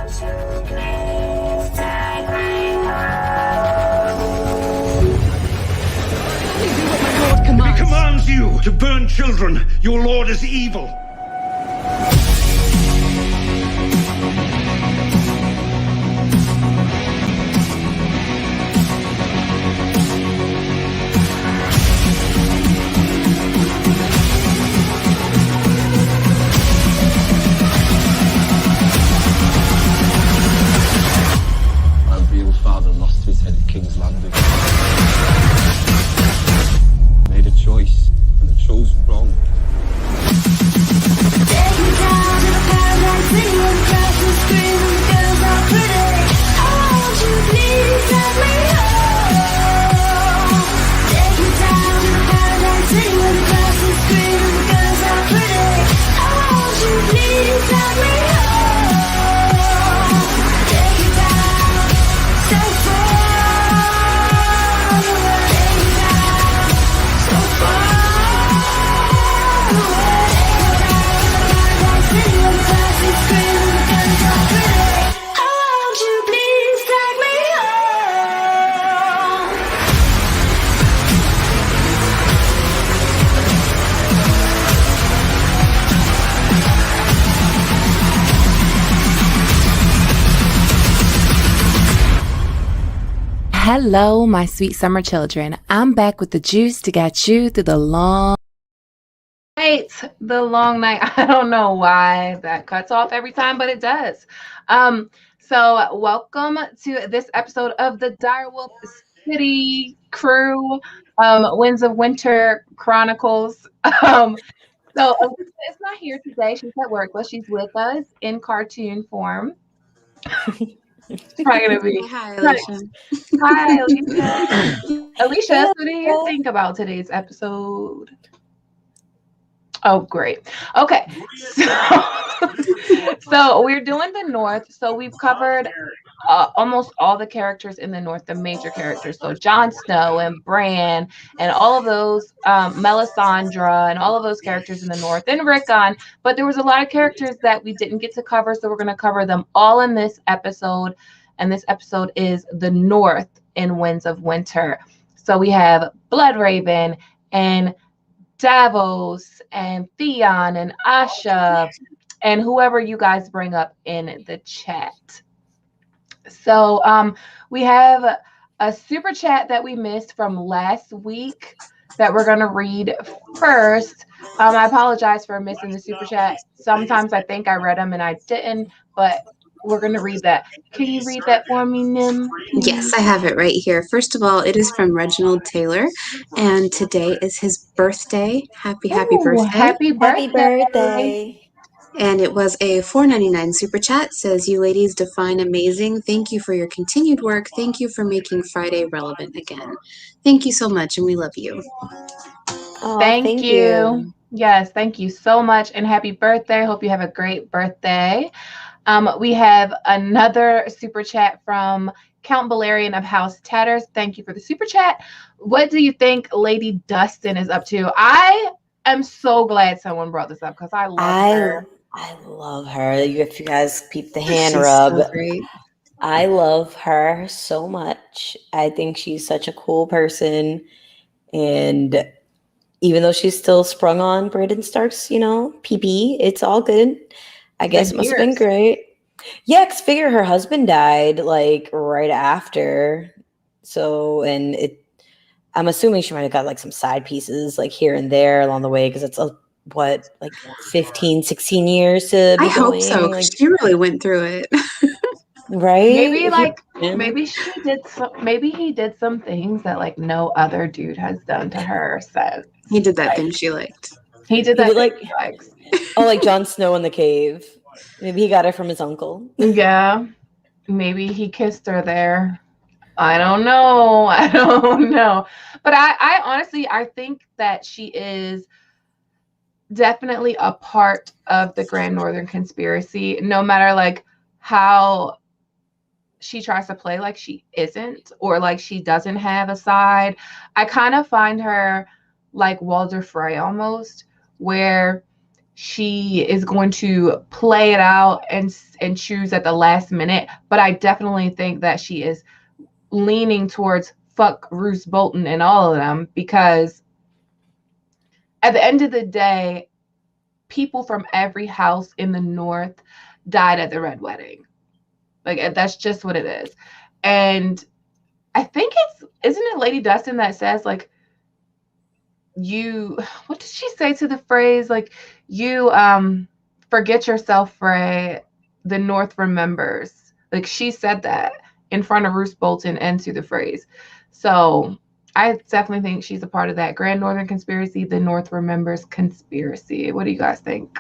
He commands you to burn children. Your lord is evil. My real father lost his head at King's Landing. Made a choice, and the chose wrong. Take me down to the paradise city where the grass is green and the girls are pretty. Oh, won't you please let me home? Take me down to the paradise city where the grass is green and the girls are pretty. Oh, won't you please let me home? Take me down so far away. Take me down so far away. Hello, my sweet summer children. I'm back with the juice to get you through the long night. I don't know why that cuts off every time, but it does. So welcome to this episode of the Direwolf City Crew, Winds of Winter Chronicles. So Alicia is not here today. She's at work, but she's with us in cartoon form. It's probably gonna be Hi, Alicia. Hi, Alicia. Alicia, what do you think about today's episode? Oh, great. Okay, so we're doing the North. So we've covered almost all the characters in the North, the major characters. So Jon Snow and Bran and all of those, Melisandre and all of those characters in the North, and Rickon. But there was a lot of characters that we didn't get to cover, so we're going to cover them all in this episode. And this episode is the North in Winds of Winter. So we have Bloodraven and Davos and Theon and Asha and whoever you guys bring up in the chat. So we have a super chat that we missed from last week that we're going to read first. I apologize for missing the super chat. Sometimes I think I read them and I didn't, but we're going to read that. Can you read that for me, Nim? Yes, I have it right here. First of all, it is from Reginald Taylor, and today is his birthday. Happy birthday. Happy birthday. Happy birthday. And it was a $4.99 super chat. Says, you ladies define amazing. Thank you for your continued work. Thank you for making Friday relevant again. Thank you so much, and we love you. Oh, Thank you. Yes, thank you so much, and happy birthday. Hope you have a great birthday. We have another super chat from Count Balerian of House Tatters. Thank you for the super chat. What do you think Lady Dustin is up to? I am so glad someone brought this up because I love her. I love her. If you guys peep the hand She's rub, so great. I love her so much. I think she's such a cool person. And even though she's still sprung on Brandon Stark's, PP, it's all good. I guess it must have been great. Yeah, because figure her husband died like right after. So, and I'm assuming she might have got like some side pieces like here and there along the way because it's like 15, 16 years to be I hope going. so. Like, She really went through it. right? Maybe he did some things that like no other dude has done to her since. He did that thing she liked. He did that like thing she likes. Oh, like Jon Snow in the cave. Maybe he got it from his uncle. Yeah. Maybe he kissed her there. I don't know. But I honestly, I think that she is definitely a part of the Grand Northern Conspiracy, no matter like how she tries to play like she isn't or like she doesn't have a side. I kind of find her like Walder Frey almost, where she is going to play it out and choose at the last minute. But I definitely think that she is leaning towards fuck Roose Bolton and all of them, because at the end of the day, people from every house in the North died at the Red Wedding. Like, that's just what it is. And I think isn't it Lady Dustin that says, like, what did she say to the phrase? Like, you forget yourself, Frey, the North remembers. Like, she said that in front of Roose Bolton and to the phrase. So I definitely think she's a part of that Grand Northern Conspiracy, the North remembers conspiracy. What do you guys think?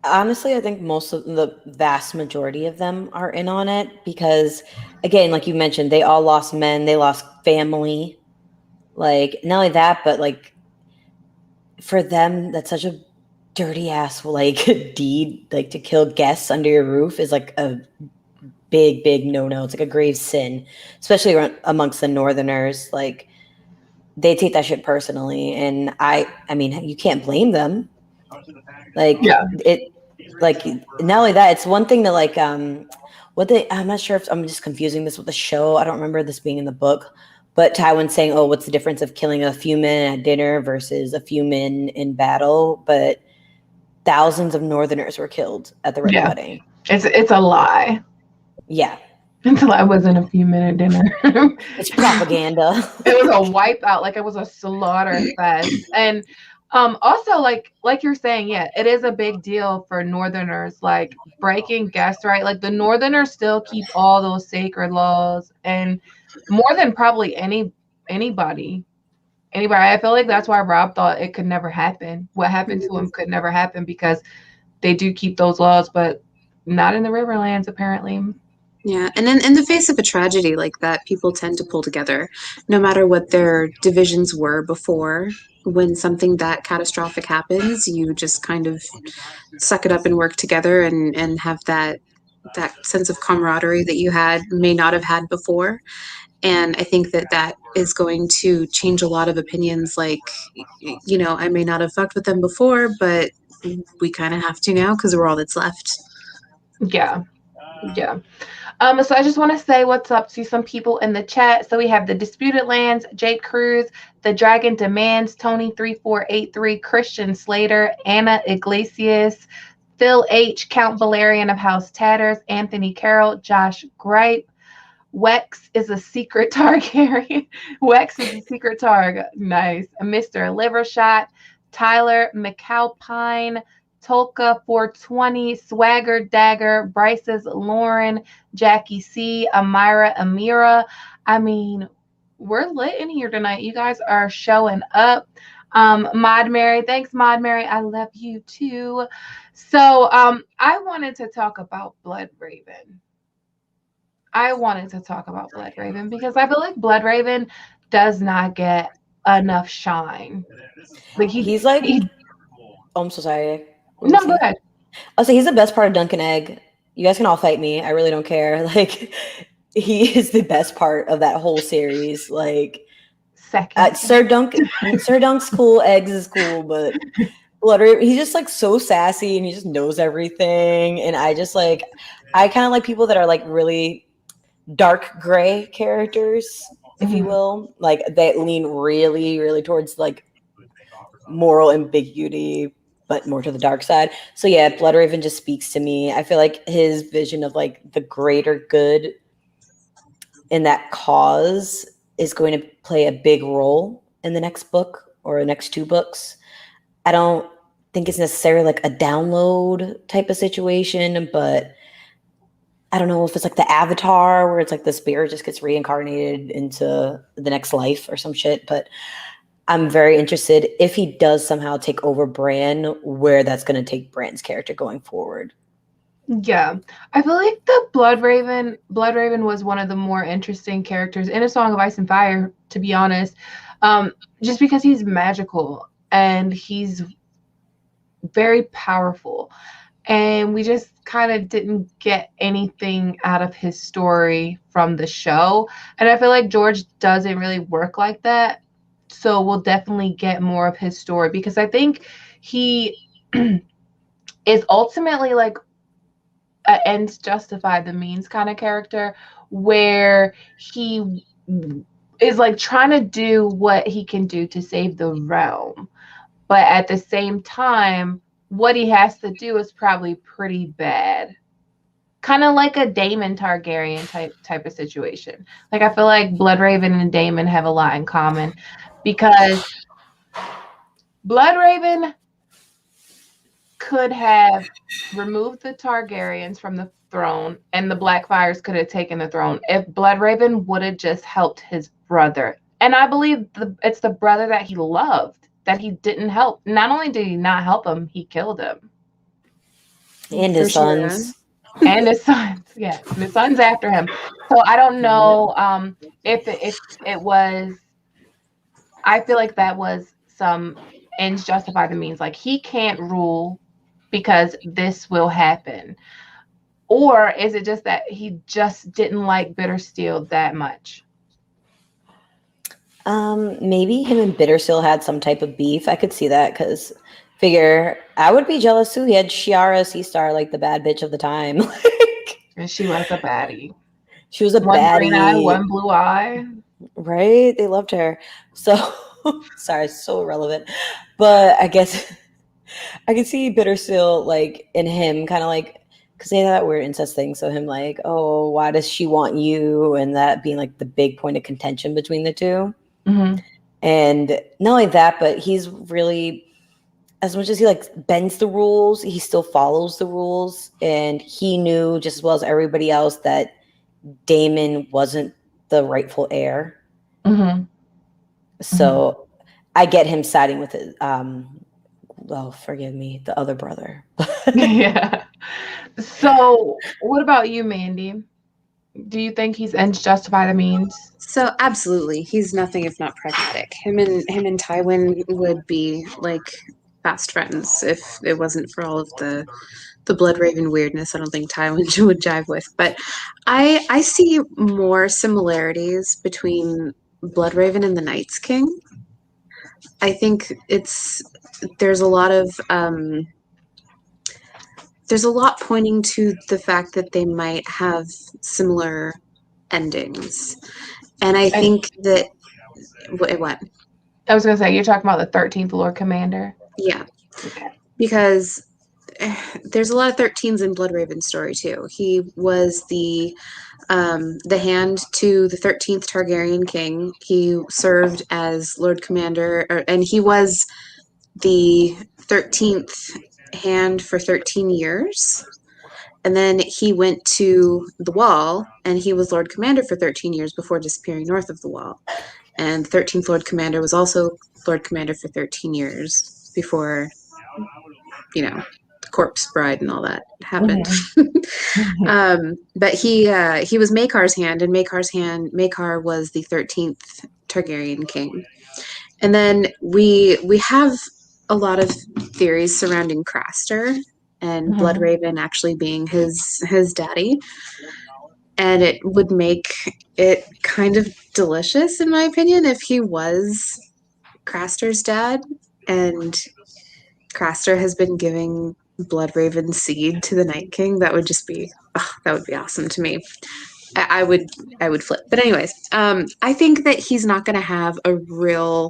Honestly, I think most of the vast majority of them are in on it because, again, like you mentioned, they all lost men, they lost family. Like, not only that, but like for them, that's such a dirty ass like deed. Like, to kill guests under your roof is like a big no. It's like a grave sin, especially amongst the Northerners. Like, they take that shit personally, and I mean, you can't blame them. Like, Yeah. Like, not only that, it's one thing to like I'm not sure if I'm just confusing this with the show. I don't remember this being in the book, but Tywin saying, "Oh, what's the difference of killing a few men at dinner versus a few men in battle?" But thousands of Northerners were killed at the Red Wedding. It's a lie. Yeah, Until I was in a few minute dinner. it's propaganda. It was a wipeout, like it was a slaughter fest. And also like you're saying, yeah, it is a big deal for Northerners, like breaking guest right. Like, the Northerners still keep all those sacred laws, and more than probably anybody. I feel like that's why Rob thought it could never happen. What happened to him could never happen, because they do keep those laws, but not in the Riverlands, apparently. Yeah, and then in the face of a tragedy like that, people tend to pull together, no matter what their divisions were before. When something that catastrophic happens, you just kind of suck it up and work together and have that sense of camaraderie that you may not have had before. And I think that is going to change a lot of opinions. Like, I may not have fucked with them before, but we kind of have to now because we're all that's left. Yeah. So I just want to say what's up to some people in the chat. So we have the Disputed Lands, Jake Cruz, the Dragon Demands, Tony3483, Christian Slater, Anna Iglesias, Phil H, Count Valerian of House Tatters, Anthony Carroll, Josh Gripe, Wex is a secret Targaryen. Wex is a secret Targ. Nice. Mr. Livershot, Tyler McAlpine, Tolka 420, Swagger Dagger, Bryce's Lauren, Jackie C, Amira. I mean, we're lit in here tonight. You guys are showing up. Mod Mary, thanks, Mod Mary. I love you too. So I wanted to talk about Bloodraven. Because I feel like Bloodraven does not get enough shine. Like, he's like, oh, I'm so sorry. No, go ahead. I'll say he's the best part of Dunk and Egg. You guys can all fight me. I really don't care. Like, he is the best part of that whole series. Like, second, Sir Dunk's cool. Eggs is cool, but Bloodraven, he's just like so sassy and he just knows everything. And I kind of like people that are like really dark gray characters, if you will, like that lean really, really towards like moral ambiguity, but more to the dark side. So yeah, Bloodraven just speaks to me. I feel like his vision of like the greater good in that cause is going to play a big role in the next book or the next two books. I don't think it's necessarily like a download type of situation, but I don't know if it's like the Avatar where it's like the spirit just gets reincarnated into the next life or some shit. But I'm very interested if he does somehow take over Bran, where that's going to take Bran's character going forward. Yeah, I feel like the Bloodraven was one of the more interesting characters in A Song of Ice and Fire, to be honest, just because he's magical and he's very powerful. And we just kind of didn't get anything out of his story from the show. And I feel like George doesn't really work like that. So we'll definitely get more of his story, because I think he is ultimately like an ends justify the means kind of character, where he is like trying to do what he can do to save the realm, but at the same time, what he has to do is probably pretty bad. Kind of like a Daemon Targaryen type of situation. Like I feel like Bloodraven and Daemon have a lot in common, because Bloodraven could have removed the Targaryens from the throne, and the Blackfyres could have taken the throne if Bloodraven would have just helped his brother. And I believe it's the brother that he loved that he didn't help. Not only did he not help him, he killed him. And his For sure. sons. And his sons, yeah, and his sons after him. So I don't know if it was. I feel like that was some ends justify the means. Like he can't rule because this will happen, or is it just that he just didn't like Bittersteel that much? Maybe him and Bittersteel had some type of beef. I could see that, because figure I would be jealous too. He had Shiara Seastar, like the bad bitch of the time. Like, And she was a baddie. she was a One baddie. green eye, one blue eye. Right? They loved her. So sorry, so irrelevant. But I guess I can see Bittersteel like in him, kind of like, because they had that weird incest thing. So him like, oh, why does she want you? And that being like the big point of contention between the two. Mm-hmm. And not only that, but he's really, as much as he like bends the rules, he still follows the rules. And he knew just as well as everybody else that Daemon wasn't the rightful heir. Mm-hmm. So I get him siding with it. Oh, forgive me, the other brother. Yeah. So what about you, Mandy? Do you think he's ends justify the means? So absolutely, he's nothing if not pragmatic. Him and Tywin would be like fast friends if it wasn't for all of the Bloodraven weirdness. I don't think Tywin would jive with. But I see more similarities between Bloodraven and the Night's King. I think there's a lot of there's a lot pointing to the fact that they might have similar endings. And I think that what? I was gonna say, you're talking about the 13th Lord Commander. Yeah. Okay. Because there's a lot of 13s in Bloodraven's story too. He was the hand to the 13th Targaryen king. He served as Lord Commander, and he was the 13th hand for 13 years. And then he went to the Wall, and he was Lord Commander for 13 years before disappearing north of the Wall. And the 13th Lord Commander was also Lord Commander for 13 years before, the Corpse Bride and all that happened. Mm-hmm. But he was Maekar's hand, and Maekar was the 13th Targaryen king. And then we have a lot of theories surrounding Craster and Bloodraven actually being his daddy. And it would make it kind of delicious, in my opinion, if he was Craster's dad, and Craster has been giving Bloodraven seed to the Night King. That would just be that would be awesome to me. I would flip. But anyways, I think that he's not going to have a real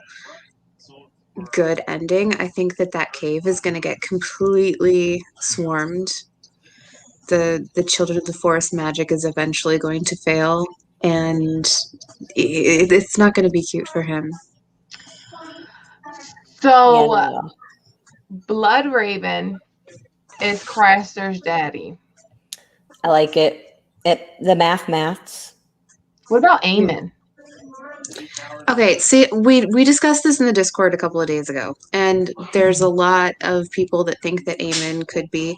good ending. I think that cave is going to get completely swarmed. The Children of the Forest magic is eventually going to fail, and it's not going to be cute for him. So Yeah, Bloodraven is Craster's daddy. I like it. The maths. What about Aemon? Okay, see, we discussed this in the Discord a couple of days ago, and there's a lot of people that think that Aemon could be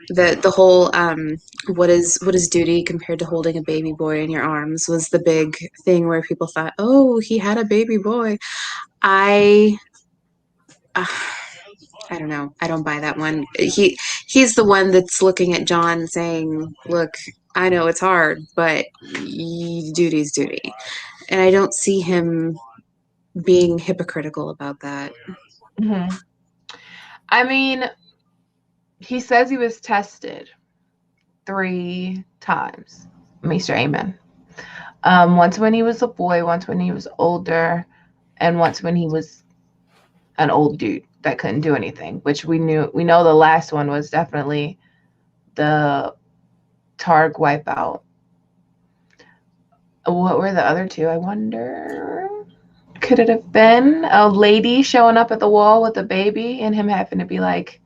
the whole what is duty compared to holding a baby boy in your arms was the big thing where people thought, oh, he had a baby boy. I don't know. I don't buy that one. He's the one that's looking at Jon saying, look, I know it's hard, but duty's duty. And I don't see him being hypocritical about that. Mm-hmm. I mean, he says he was tested 3 times, Mr. Amen. Once when he was a boy, once when he was older, and once when he was an old dude that couldn't do anything, which we know the last one was definitely the Targ wipeout. What were the other 2? I wonder. Could it have been a lady showing up at the wall with a baby and him having to be like,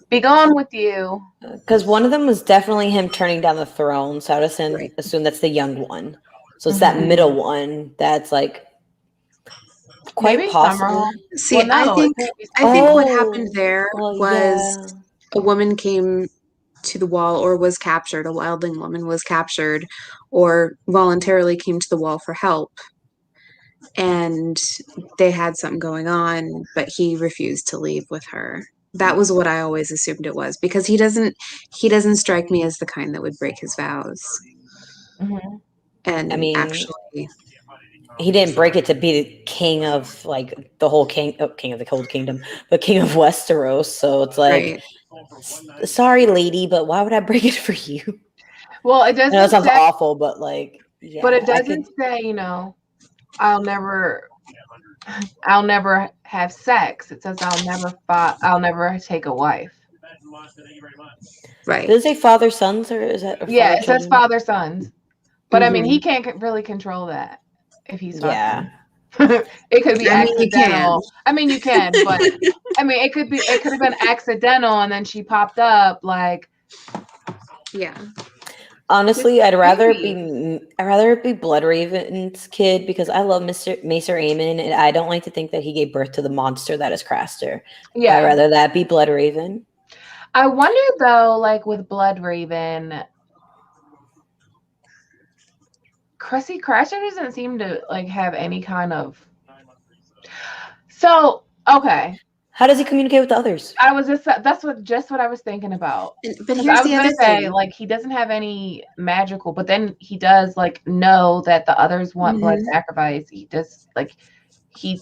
be gone with you? Because one of them was definitely him turning down the throne, so I would assume that's the young one. So it's that middle one that's like quite Maybe possible. Summerhall. See, Well, no, I think what happened there was a woman came to the wall or was captured. A wildling woman was captured or voluntarily came to the wall for help. And they had something going on, but he refused to leave with her. That was what I always assumed it was, because he doesn't strike me as the kind that would break his vows. Mm-hmm. And I mean, actually, he didn't break it to be the king of like the whole king of the Cold Kingdom, but king of Westeros. So it's like, sorry, lady, but why would I break it for you? Well, it doesn't. I know it sounds awful, but like, yeah. But it doesn't say, you know, I'll never have sex. It says I'll never take a wife. Right. Does it say father sons or is that? Yeah, it says father sons. But I mean, he Mm-hmm. can't really control that if he's fucking. Yeah. It could be I mean, you accidental. I mean, you can, but I mean, it could have been accidental, and then she popped up like. Yeah. Honestly, I'd rather be Bloodraven's kid because I love Macer Aemon, and I don't like to think that he gave birth to the monster that is Craster. Yeah. I'd rather that be Bloodraven. I wonder though, like with Bloodraven, Cressy Craster doesn't seem to like have any kind of. So okay. How does he communicate with the others? That's what I was thinking about. But here's the other thing. Like he doesn't have any magical, but then he does like know that the others want blood sacrifice. He does like he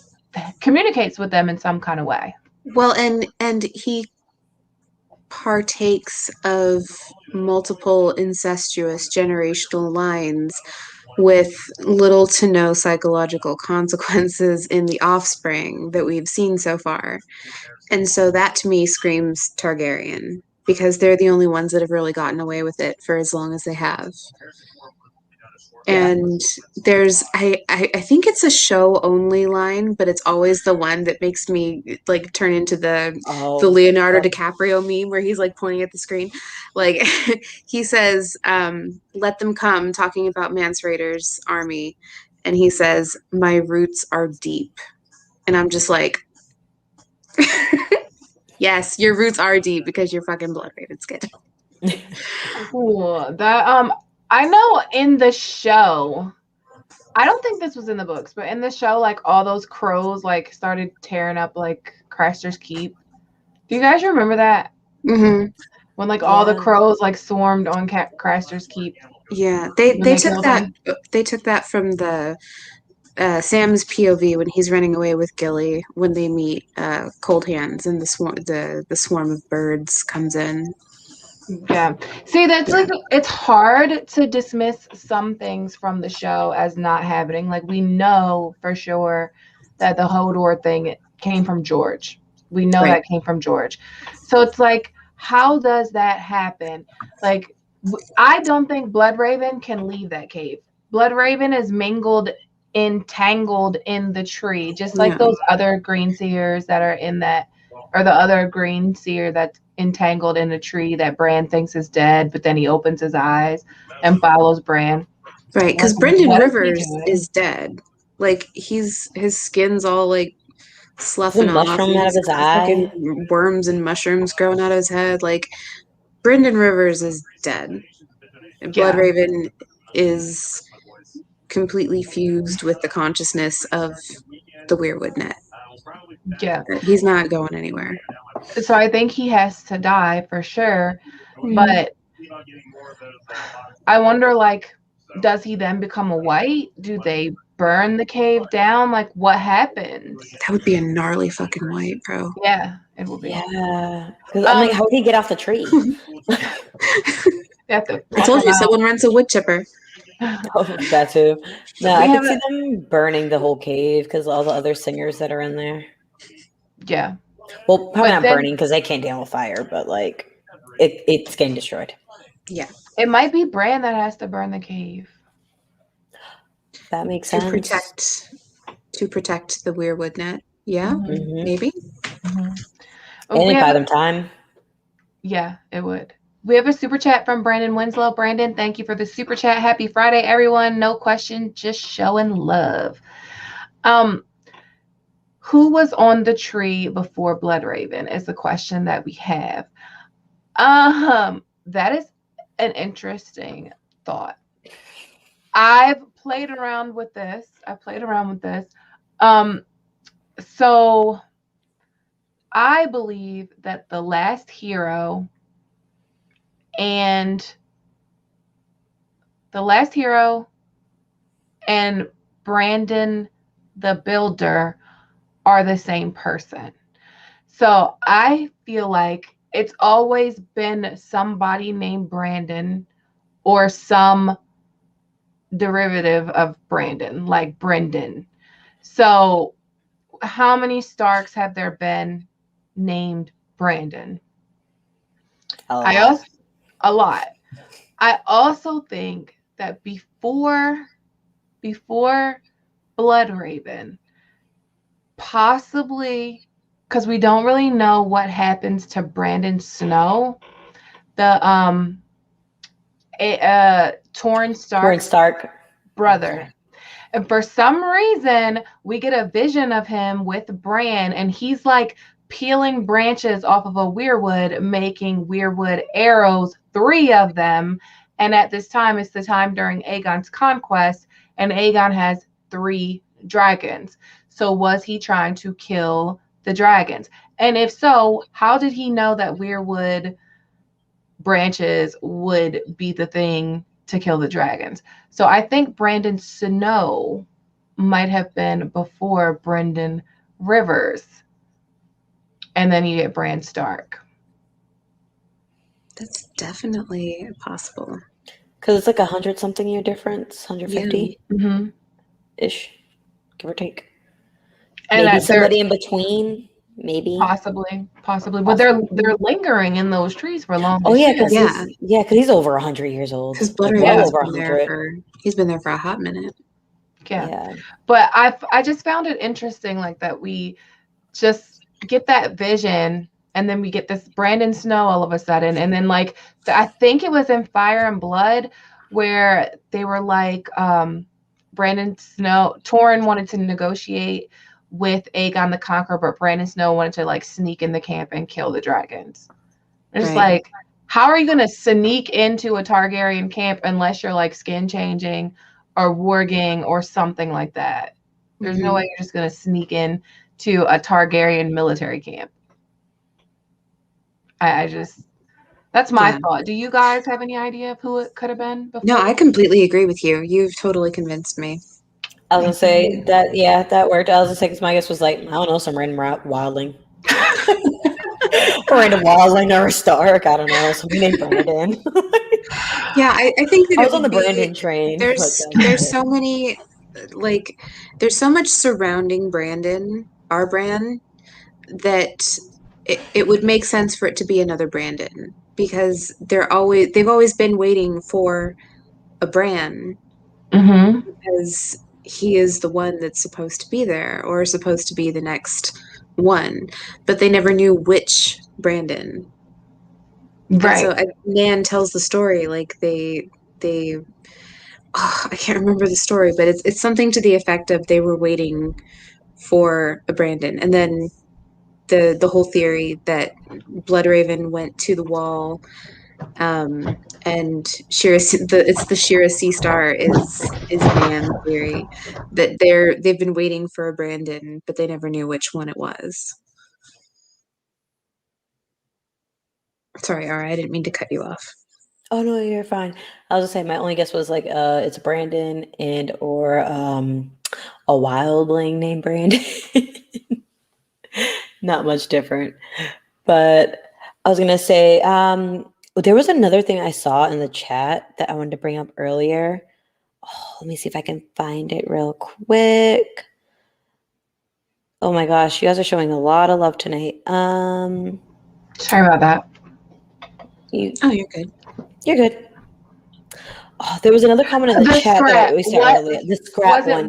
communicates with them in some kind of way. Well, and he partakes of multiple incestuous generational lines with little to no psychological consequences in the offspring that we've seen so far. And so that to me screams Targaryen, because they're the only ones that have really gotten away with it for as long as they have. And there's I think it's a show only line, but it's always the one that makes me like turn into the Leonardo DiCaprio meme where he's like pointing at the screen. Like he says, let them come, talking about Mance Rayder's army, and he says, my roots are deep. And I'm just like, yes, your roots are deep because you're fucking Bloodraven's kid. Cool. That I know in the show, I don't think this was in the books, but in the show, like all those crows like started tearing up like Craster's Keep. Do you guys remember that? Mm-hmm. When like all the crows like swarmed on Craster's Keep. Yeah, they took that. They took that from the Sam's POV when he's running away with Gilly when they meet Cold Hands and the swarm of birds comes in. Yeah. See, that's like it's hard to dismiss some things from the show as not happening. Like we know for sure that the Hodor thing came from George. We know that came from George. So it's like, how does that happen? Like, I don't think Bloodraven can leave that cave. Bloodraven is entangled in the tree, just like those other green seers that are in that, or the other green seer that's entangled in a tree that Bran thinks is dead, but then he opens his eyes and follows Bran. Right, because Brynden Rivers is dead. Like his skin's all like sloughing off. Mushroom out of his eye. Worms and mushrooms growing out of his head. Like Brynden Rivers is dead. And Bloodraven is completely fused with the consciousness of the Weirwood net. Yeah. He's not going anywhere. So I think he has to die for sure. But I wonder, like, does he then become a white? Do they burn the cave down? Like, what happens? That would be a gnarly fucking white, bro. Yeah, It will be. Yeah, because I'm like, how did he get off the tree? They have to I told you, someone rents a wood chipper. Oh, that too. No, We I could have see them burning the whole cave because all the other singers that are in there. Yeah. Well, probably But not then- burning because they can't deal with fire, but like it's getting destroyed. Yeah. It might be Bran that has to burn the cave. That makes To sense. protect the weirwood net. Yeah, Mhm. maybe. And We it buy have them time. Yeah, it would. We have a super chat from Brandon Winslow. Brandon, thank you for the super chat. Happy Friday, everyone. No question, just showing love. Who was on the tree before Bloodraven is the question that we have. That is an interesting thought. I've played around with this. So I believe that the last hero and Brandon the Builder are the same person. So I feel like it's always been somebody named Brandon or some derivative of Brandon, like Brendan. So how many Starks have there been named Brandon? A lot. I also think that before Bloodraven, possibly because we don't really know what happens to Brandon Snow, the Torrhen Stark brother. And for some reason, we get a vision of him with Bran, and he's like peeling branches off of a weirwood, making weirwood arrows, 3 of them. And at this time, it's the time during Aegon's conquest, and Aegon has 3 dragons. So was he trying to kill the dragons? And if so, how did he know that weirwood branches would be the thing to kill the dragons? So I think Brandon Snow might have been before Brendan Rivers. And then you get Bran Stark. That's definitely possible. Because it's like 100-something year difference, 150 Mm-hmm. ish, give or take. And maybe somebody in between, maybe. Possibly. But they're lingering in those trees for long. Oh yeah, because Yeah. he's over 100 years old. Because Like, Bloodraven's well over been 100. he's been there for a hot minute. Yeah. But I just found it interesting, like that we just get that vision, and then we get this Brandon Snow all of a sudden, and then like I think it was in Fire and Blood where they were like Brandon Snow, Torrhen wanted to negotiate with Aegon the Conqueror, but Brandon Snow wanted to like sneak in the camp and kill the dragons. It's Right. like, how are you going to sneak into a Targaryen camp unless you're like skin changing or warging or something like that? There's no way you're just going to sneak in to a Targaryen military camp. That's my thought. Do you guys have any idea of who it could have been before? No, I completely agree with you. You've totally convinced me. I was gonna say that, yeah, that worked. I was gonna say, because my guess was like, I don't know, some random wildling. Or random wildling or a Stark. I don't know, somebody named Brandon. Yeah, I think that I was on the Brandon train. There's so many, like, there's so much surrounding Brandon, our Bran, that it would make sense for it to be another Brandon, because they've always been waiting for a Bran, because he is the one that's supposed to be there or supposed to be the next one, but they never knew which Brandon. Right. And so Nan tells the story like they I can't remember the story, but it's something to the effect of they were waiting for a Brandon, and then the whole theory that Bloodraven went to the wall, and it's the Shira Sea Star is Nan's theory, that they've been waiting for a Brandon, but they never knew which one it was. Sorry, Ara, I didn't mean to cut you off. Oh no, you're fine. I was gonna say my only guess was like it's Brandon or a wildling named Brandon. Not much different. But I was gonna say, there was another thing I saw in the chat that I wanted to bring up earlier. Oh, let me see if I can find it real quick. Oh my gosh, you guys are showing a lot of love tonight. Sorry about that. You're good. You're good. Oh, there was another comment in the chat that we saw earlier. The scrap one.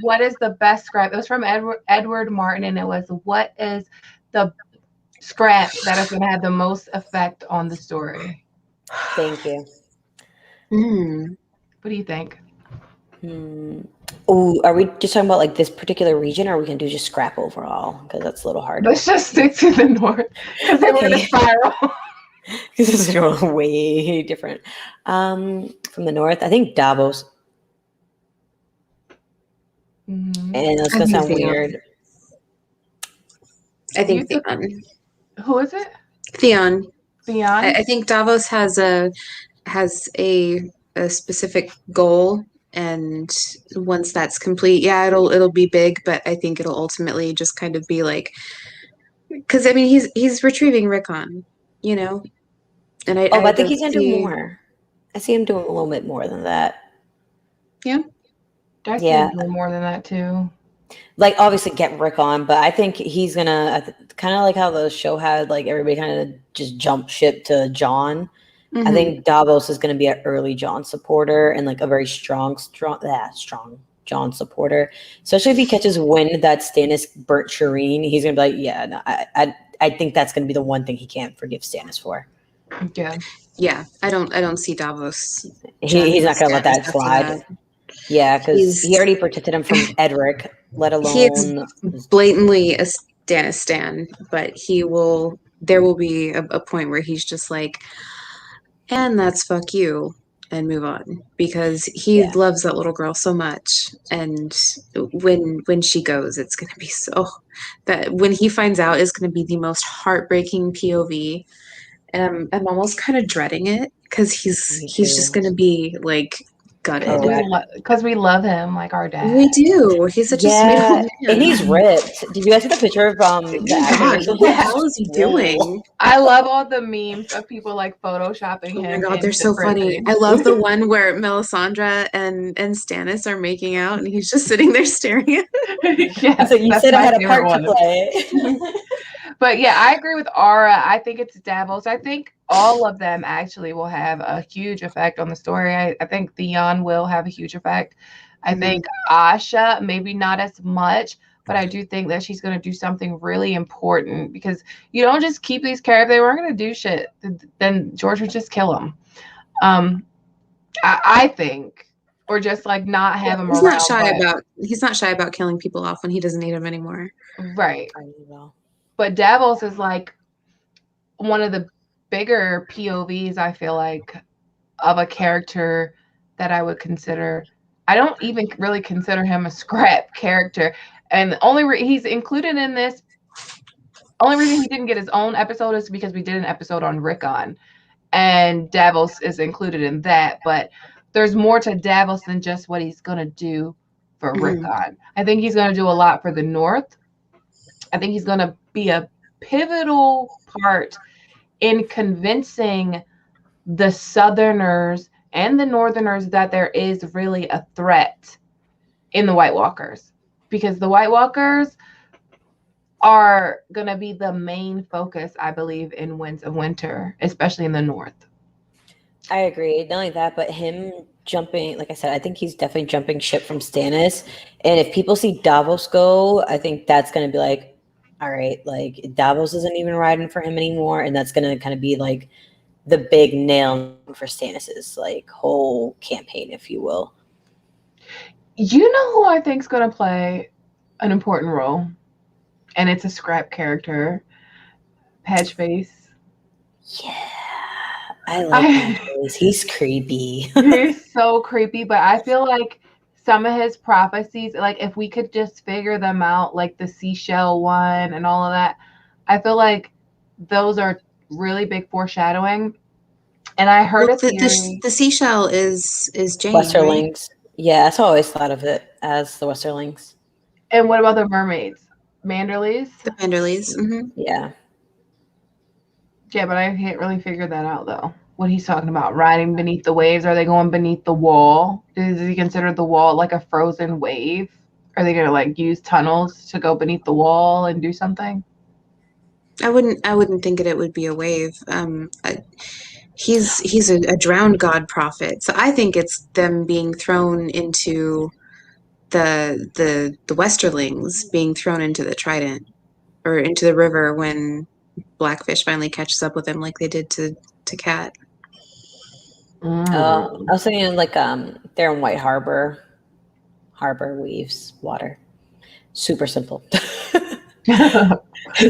What is the best scrap? It was from Edward Martin, and it was, what is the scrap that is going to have the most effect on the story? Thank you. What do you think? Oh, are we just talking about like this particular region, or are we gonna do just scrap overall? Because that's a little hard. Let's just stick to the north because they were going to spiral. This is way different. From the north, I think Davos. Mm-hmm. And that's gonna sound weird. I think Theon. Who is it? Theon. Theon. I think Davos has a specific goal, and once that's complete, yeah, it'll be big, but I think it'll ultimately just kind of be like, because I mean he's retrieving Rickon, you know, and but I think he's gonna do more. I see him doing a little bit more than that. Yeah. I see him doing more than that too. Like obviously get Rickon, but I think he's gonna kind of like how the show had like everybody kind of just jump ship to Jon. I think Davos is going to be an early Jon supporter and like a very strong Jon supporter. Especially if he catches wind that Stannis burnt Shireen, he's going to be like, yeah, no, I think that's going to be the one thing he can't forgive Stannis for. Yeah. I don't see Davos. He's not going to let that slide. Yeah, because he already protected him from Edric, let alone. He's blatantly a Stannis stan, but there will be a point where he's just like, and that's fuck you, and move on, because he loves that little girl so much, and when she goes, it's going to be that when he finds out, it's going to be the most heartbreaking POV, and I'm almost kind of dreading it, because he's just going to be like gutted, because we love him like our dad. We do. He's such a sweet old man. And he's ripped. Did you guys see the picture of the actor? What the hell is he doing? I love all the memes of people like photoshopping him. Oh my god, they're so funny. I love the one where Melisandre and Stannis are making out, and he's just sitting there staring at him. So you said I had a part to play. But yeah, I agree with Aura. I think it's Davos. I think all of them actually will have a huge effect on the story. I think Theon will have a huge effect. I think Asha, maybe not as much, but I do think that she's going to do something really important, because you don't just keep these characters. If they weren't going to do shit, then George would just kill them. I think, or just like not have him around. He's not shy about killing people off when he doesn't need them anymore. Right. But Davos is like one of the bigger POVs, I feel like, of a character that I would consider. I don't even really consider him a scrap character. And the only he's included in this, only reason he didn't get his own episode is because we did an episode on Rickon. And Davos is included in that. But there's more to Davos than just what he's going to do for Rickon. I think he's going to do a lot for the North. I think he's going to be a pivotal part in convincing the Southerners and the Northerners that there is really a threat in the White Walkers, because the White Walkers are going to be the main focus, I believe, in Winds of Winter, especially in the North. I agree. Not only that, but him jumping, like I said, I think he's definitely jumping ship from Stannis. And if people see Davos go, I think that's going to be like, all right, like Davos isn't even riding for him anymore. And that's going to kind of be like the big nail for Stannis's like whole campaign, if you will. You know who I think is going to play an important role? And it's a scrap character. Patchface. Yeah. I like Patchface. He's creepy. He's so creepy, but I feel like some of his prophecies, like if we could just figure them out, like the seashell one and all of that, I feel like those are really big foreshadowing. And I heard the seashell is Jane, Westerlings. Right? Yeah, that's how I always thought of it, as the Westerlings. And what about the mermaids? Manderleys? The Manderleys. Yeah. Yeah, but I can't really figure that out though. What he's talking about, riding beneath the waves. Are they going beneath the wall? Is he consider the wall like a frozen wave? Are they gonna like use tunnels to go beneath the wall and do something? I wouldn't think it would be a wave. He's a drowned god prophet, so I think it's them being thrown into the Westerlings being thrown into the Trident or into the river when Blackfish finally catches up with him, like they did to Cat. I was thinking like they're in White Harbor. Harbor weaves water. Super simple.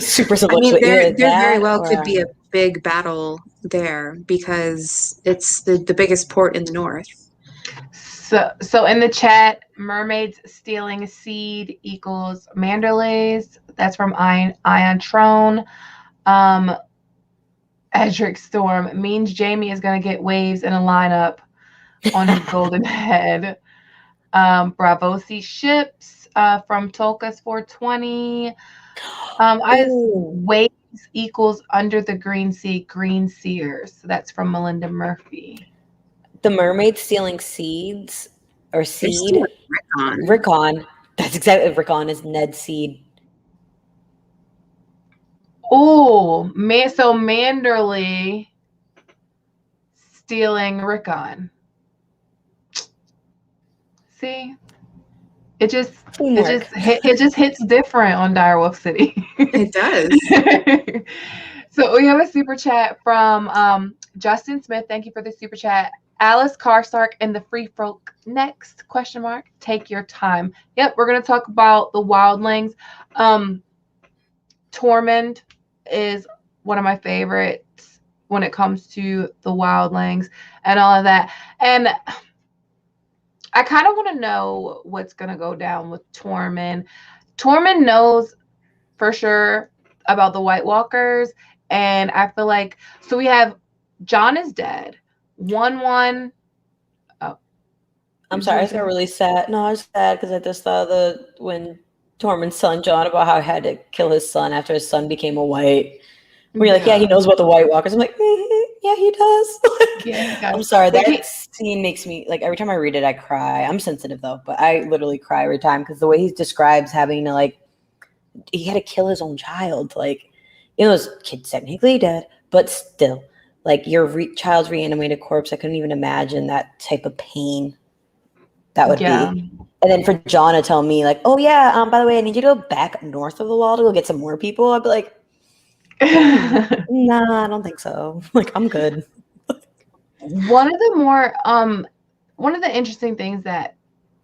Super simple. I mean, there very well or, could be a big battle there because it's the biggest port in the north. So in the chat, mermaids stealing a seed equals Manderleys. That's from Ion Trone. Edric Storm means Jamie is gonna get waves in a lineup on his golden head. Bravosi ships from Tolka's 420. Waves equals under the green sea, green seers. So that's from Melinda Murphy. The mermaid stealing seeds or seed. Rickon. Rickon. That's exactly Rickon is Ned's seed. Oh, so Manderley stealing Rickon. See, it just hits different on Direwolf City. It does. So we have a super chat from Justin Smith. Thank you for the super chat. Alice Karstark and the Free Folk next? ? Take your time. Yep, we're gonna talk about the wildlings. Tormund is one of my favorites when it comes to the wildlings and all of that. And I kind of want to know what's going to go down with Tormund. Tormund knows for sure about the White Walkers. And I feel like, so we have Jon is dead. 1-1. Oh. I'm sorry, I just got really sad. No, I was sad because I just thought when Tormund's telling Jon about how he had to kill his son after his son became a white. We're like, yeah, he knows about the White Walkers. I'm like, yeah, he does. I'm sorry. That scene makes me, like, every time I read it, I cry. I'm sensitive, though, but I literally cry every time because the way he describes having to, like, he had to kill his own child. Like, his kid's technically dead, but still, like, your child's reanimated corpse, I couldn't even imagine that type of pain that would be. And then for Jon to tell me, like, oh, yeah, by the way, I need you to go back north of the wall to go get some more people. I'd be like, nah, I don't think so. Like, I'm good. One of the interesting things that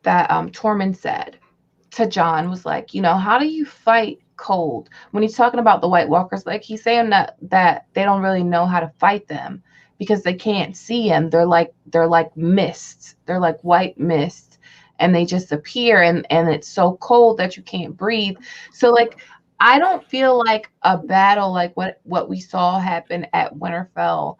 Tormund said to Jon was like, how do you fight cold? When he's talking about the White Walkers, like he's saying that they don't really know how to fight them because they can't see them. They're like mists. They're like white mists, and they just appear, and it's so cold that you can't breathe. So like, I don't feel like a battle like what we saw happen at Winterfell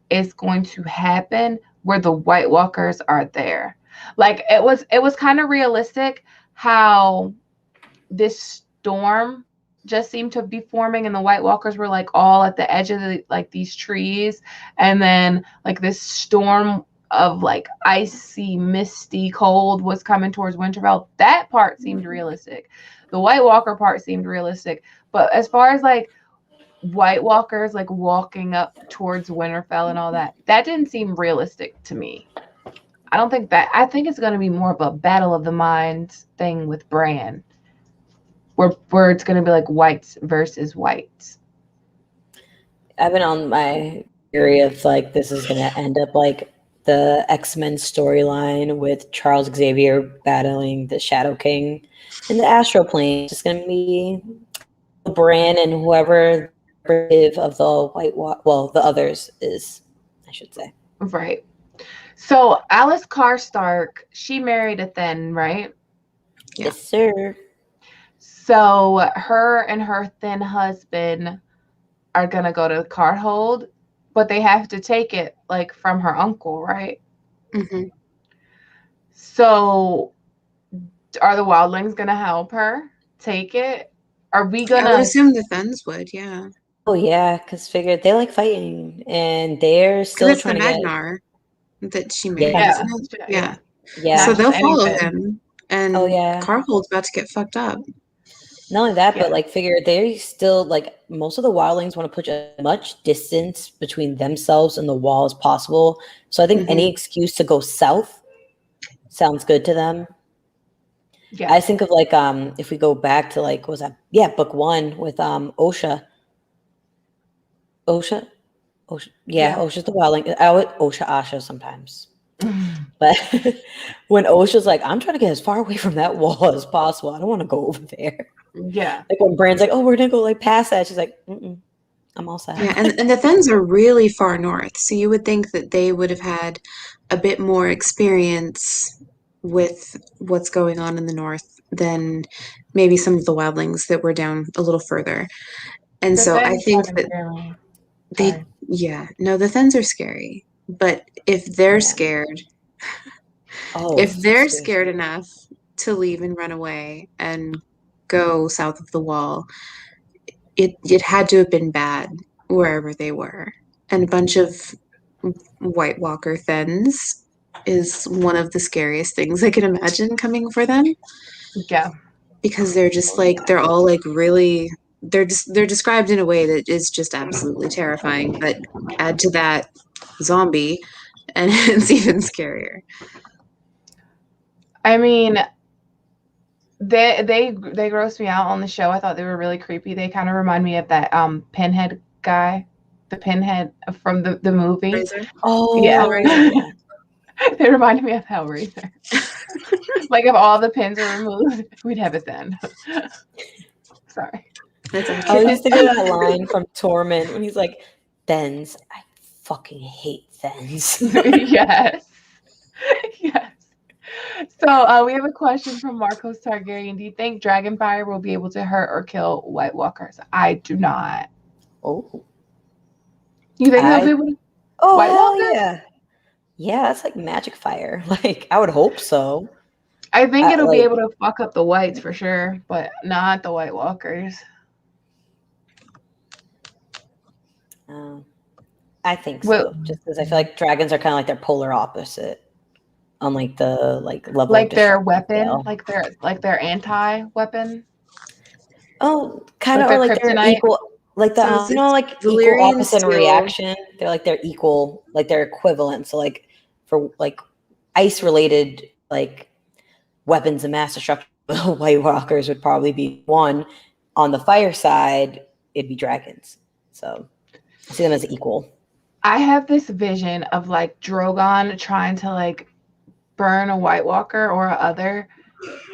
is going to happen where the White Walkers are there. Like it was kind of realistic how this storm just seemed to be forming and the White Walkers were like all at the edge of these trees, and then like this storm of like icy, misty cold was coming towards Winterfell. That part seemed realistic. The White Walker part seemed realistic. But as far as like White Walkers like walking up towards Winterfell and all that didn't seem realistic to me. I think it's going to be more of a battle of the minds thing with Bran, where it's going to be like whites versus whites. I've been on my theory of like this is going to end up like the X-Men storyline with Charles Xavier battling the Shadow King in the Astral Plane. It's just going to be Bran and whoever of the the others is, I should say. Right. So Alice Karstark, she married a Thin, right? Yeah. Yes, sir. So her and her Thin husband are gonna go to Carthold, but they have to take it like from her uncle, right? Mm-hmm. So are the wildlings gonna help her take it? Are we I would gonna? assume the Fens would, yeah. Oh yeah, because figure they like fighting and they're Because still it's the trying to get. Magnar that she married, Yeah, isn't it? Yeah. yeah. So Not just they'll follow anything. him. And Oh yeah. Carhold's about to get fucked up. Not only that, Yeah. but like figure they still like most of the wildlings want to put as much distance between themselves and the wall as possible. So I think any excuse to go south sounds good to them. Yeah. I think of like if we go back to like what was that book 1 with Osha. Osha? Yeah. Osha's the wildling. I would Osha Asha sometimes. But when Osha's like, I'm trying to get as far away from that wall as possible. I don't want to go over there. Yeah. Like when Bran's like, oh, we're gonna go like past that. She's like, I'm all set. Yeah, and the Fens are really far north, so you would think that they would have had a bit more experience with what's going on in the north than maybe some of the wildlings that were down a little further. And The so I Fens think fucking that scare me. they, Sorry. yeah, no, the Fens are scary. But if they're Yeah. scared, Oh, if they're seriously. scared enough to leave and run away and go south of the wall, it had to have been bad wherever they were. And a bunch of White Walker Fens is one of the scariest things I can imagine coming for them, Yeah. because they're just like they're all like really they're described in a way that is just absolutely terrifying. But add to that zombie, and it's even scarier. I mean, they grossed me out on the show. I thought they were really creepy. They kind of remind me of that Pinhead guy, the Pinhead from the movie. Razor? Oh, Yeah. yeah. They reminded me of Hellraiser. Like if all the pins were removed, we'd have it then. Sorry. That's I was accurate. just thinking of that line from Torment when he's like, Thens, I fucking hate Thens. Yes. Yes. So we have a question from Marcos Targaryen. Do you think Dragonfire will be able to hurt or kill White Walkers? I do not. Oh. You think they'll be able to? Oh, White hell Walkers? yeah. Yeah, that's like magic fire. Like, I would hope so. I think it'll be like- able to fuck up the whites for sure, but not the White Walkers. I think Well- so. Just because I feel like dragons are kind of like their polar opposite on like the level. Like of their destruction weapon, scale. like their anti-weapon. Oh, kind of, Like or their like they're kryptonite? equal, like the So like equal Valyrian opposite steel- reaction. They're like they're equal, like they're equivalent. So like for like ice related like weapons and mass destruction, White Walkers would probably be one. On the fire side, it'd be dragons. So I see them as equal. I have this vision of like Drogon trying to like burn a White Walker or a other,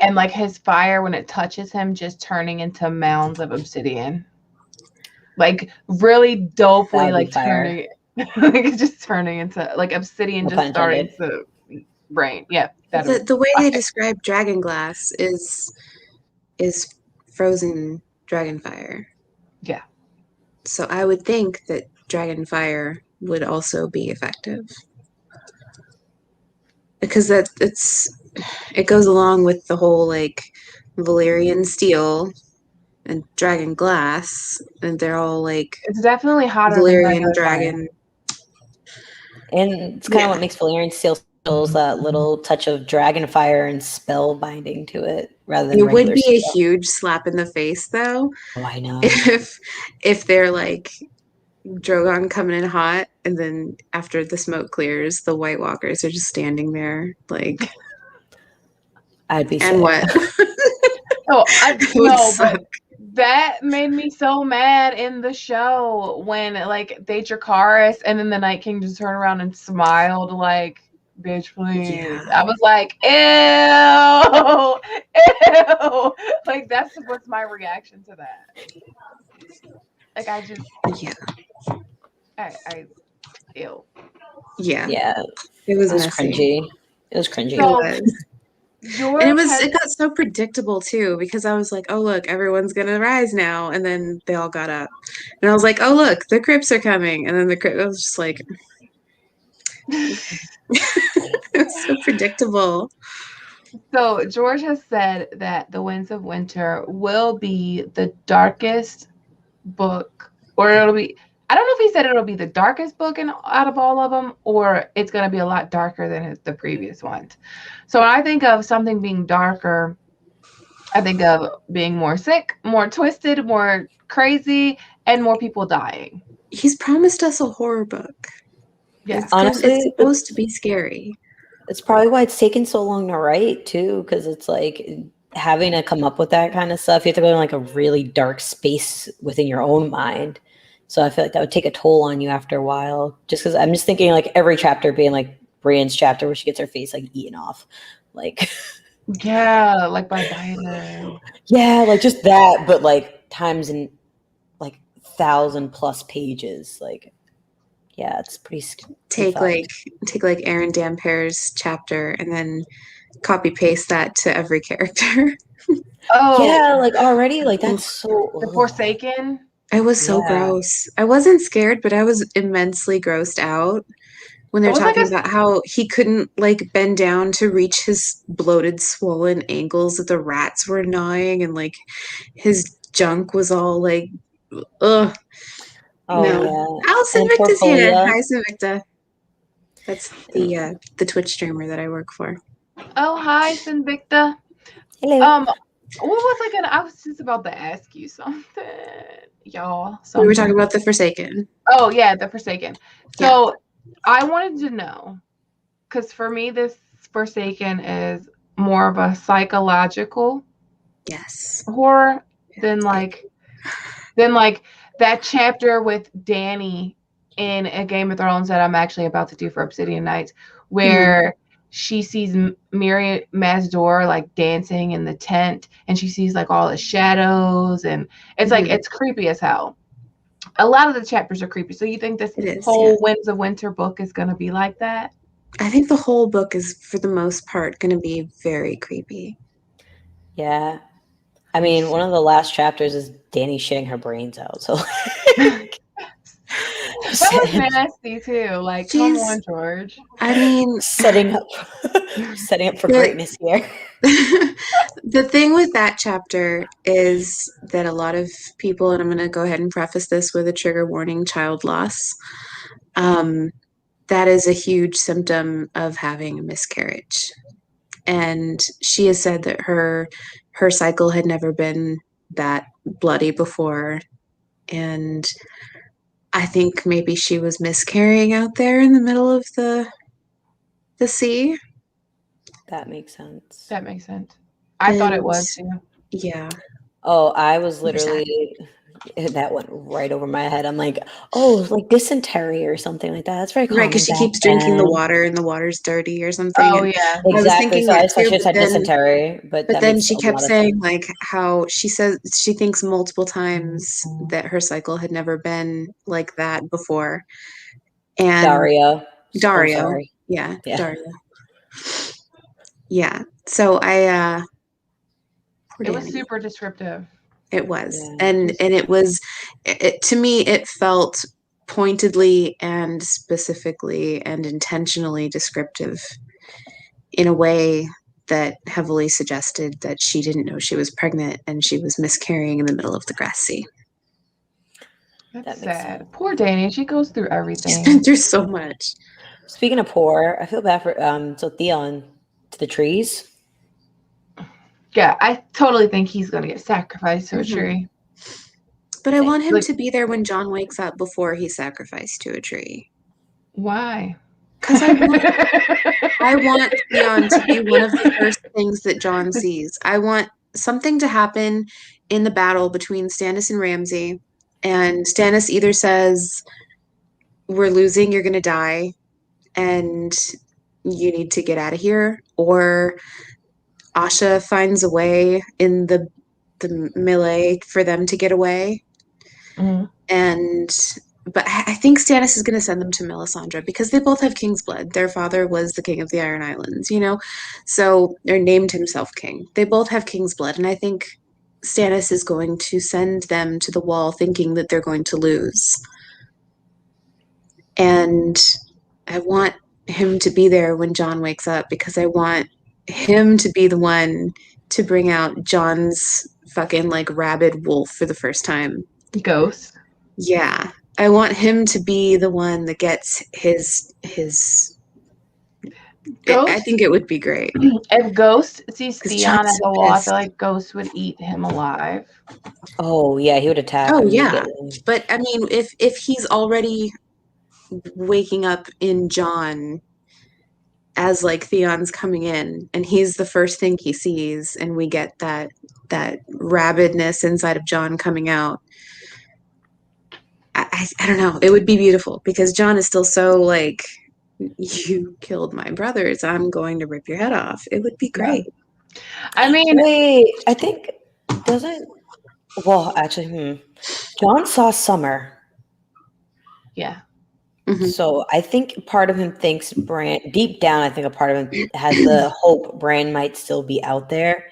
and like his fire when it touches him just turning into mounds of obsidian, like really dopely, That would like be fire. turning, like just turning into like obsidian, No just pun starting intended. to rain. Yeah, The way they describe dragon glass is frozen dragon fire. Yeah. So I would think that dragon fire would also be effective, because it goes along with the whole like Valyrian steel and dragon glass, and they're all like It's definitely hotter than Valyrian regular dragon. And it's kind of Yeah. what makes Valyrian steel that little touch of dragon fire and spell binding to it rather than It would regular be a steel. huge slap in the face, though, Oh, I know. if they're like Drogon coming in hot, and then after the smoke clears, the White Walkers are just standing there like, I'd be and sick. what? Oh, It would no, suck. but that made me so mad in the show when like they Dracarys and then the Night King just turned around and smiled like, bitch, please. Yeah. I was like, ew. Like that's what's my reaction to that. Like I just Yeah. I ew. Yeah. Yeah, It was it was messy. cringy. It was cringy. So- It was. Yours And it has- got so predictable too, because I was like, oh look, everyone's gonna rise now, and then they all got up, and I was like, oh look, the Crips are coming, and then the Crips, I was just like, it was so predictable. So George has said that The Winds of Winter will be the darkest book, or it'll be. I don't know if he said it'll be the darkest book out of all of them, or it's going to be a lot darker than the previous ones. So when I think of something being darker, I think of being more sick, more twisted, more crazy, and more people dying. He's promised us a horror book. Yeah. Honestly, it's supposed to be scary. it's probably why it's taken so long to write too, because it's like having to come up with that kind of stuff. You have to go in like a really dark space within your own mind. So I feel like that would take a toll on you after a while. Just because I'm just thinking like every chapter being like Brienne's chapter where she gets her face like eaten off, like Yeah, like by Biden. yeah, like just that, but like times in like 1,000+ pages. Like yeah, it's pretty. Take like Aaron Dampire's chapter and then copy paste that to every character. Oh Yeah, like already, like that's so. The Forsaken. It was so Yeah. gross. I wasn't scared, but I was immensely grossed out when they're It was like talking about how he couldn't like bend down to reach his bloated, swollen ankles that the rats were gnawing, and like his junk was all like, ugh. Oh No. yeah. Alice And Invicta's here. Portfolio. Hi, Invicta. That's the Twitch streamer that I work for. Oh, hi, Sinvicta. Hello. What was I gonna? I was just about to ask you something, y'all. We were talking about the Forsaken. Oh yeah, the Forsaken. So I wanted to know, because for me, this Forsaken is more of a psychological Yes. horror than like that chapter with Dany in A Game of Thrones that I'm actually about to do for Obsidian Nights, where she sees Miri Mazdor like dancing in the tent, and she sees like all the shadows, and it's like it's creepy as hell. A lot of the chapters are creepy. So you think this whole Winds of Winter book is going to be like that? I think the whole book is, for the most part, going to be very creepy. Yeah. I mean, one of the last chapters is Dany shitting her brains out. So that was nasty too. Like, come on, George. I mean, setting up for greatness here. The thing with that chapter is that a lot of people, and I'm going to go ahead and preface this with a trigger warning, child loss. That is a huge symptom of having a miscarriage. And she has said that her cycle had never been that bloody before. And I think maybe she was miscarrying out there in the middle of the sea. That makes sense. That makes sense. I thought it was too. Yeah. Oh, I was literally, that went right over my head. I'm like, oh, like dysentery or something like that. That's very common. Right, because she keeps drinking the water and the water's dirty or something. Oh, and yeah. Exactly. I was thinking So I that thought she too, just had dysentery, but then she kept saying like how she says she thinks multiple times that her cycle had never been like that before. And Dario. Yeah. Dario. Yeah. So it was super descriptive. It was. Yeah. And it was, to me, it felt pointedly and specifically and intentionally descriptive in a way that heavily suggested that she didn't know she was pregnant and she was miscarrying in the middle of the grass sea. That's sad. Sense. Poor Dany. She goes through everything. She's been through so much. Speaking of poor, I feel bad for so Theon to the trees. Yeah, I totally think he's going to get sacrificed to a tree. But I want him to be there when Jon wakes up before he's sacrificed to a tree. Why? Because I want Theon to be one of the first things that Jon sees. I want something to happen in the battle between Stannis and Ramsay. And Stannis either says, we're losing, you're going to die, and you need to get out of here, or Asha finds a way in the melee for them to get away. But I think Stannis is going to send them to Melisandre because they both have king's blood. Their father was the king of the Iron Islands, or named himself king. They both have king's blood, and I think Stannis is going to send them to the wall thinking that they're going to lose. And I want him to be there when Jon wakes up because I want him to be the one to bring out John's fucking like rabid wolf for the first time. Ghost. Yeah. I want him to be the one that gets his I think it would be great. If Ghost sees 'Cause Theon John's at so the wall, I pissed. feel like Ghost would eat him alive. Oh yeah, he would attack Oh yeah. immediately. But I mean if he's already waking up in John as like Theon's coming in and he's the first thing he sees and we get that rabidness inside of John coming out. I don't know. It would be beautiful because John is still so like, you killed my brothers. I'm going to rip your head off. It would be great. I mean, Wait, I think doesn't. Well, actually, John saw Summer, yeah. Mhm. so I think part of him thinks Bran. Deep down, I think a part of him has the hope Bran might still be out there,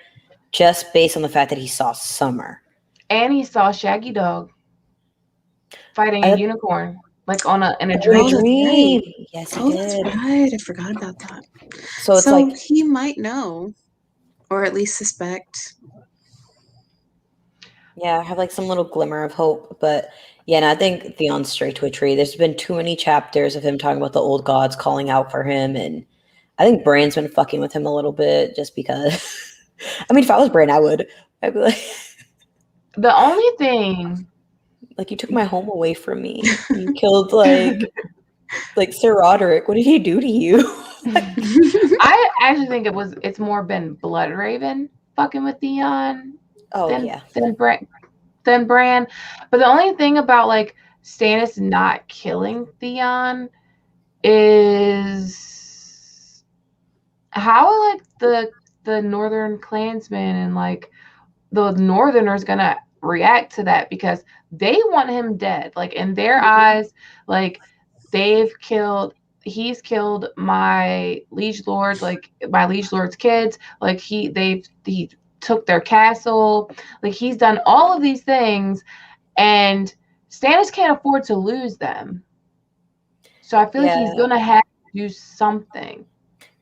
just based on the fact that he saw Summer. And he saw Shaggy Dog fighting a unicorn, like in a In a dream. dream. Yes, he Oh, that's did. right. I forgot about that. So it's like, he might know, or at least suspect. yeah, I have like some little glimmer of hope, but yeah, and I think Theon's straight to a tree. There's been too many chapters of him talking about the old gods calling out for him, and I think Bran's been fucking with him a little bit just because. I mean, if I was Bran, I'd be like, The only thing, like you took my home away from me. You killed like Sir Roderick. What did he do to you? I actually think it's more been Bloodraven fucking with Theon Oh than yeah, than Bran. But the only thing about like Stannis not killing Theon is how like the Northern Clansmen and like the Northerners gonna react to that because they want him dead. Like in their eyes, like he's killed my liege lords, like my liege lords' kids. Like he took their castle. Like he's done all of these things, and Stannis can't afford to lose them. So I feel like he's gonna have to do something.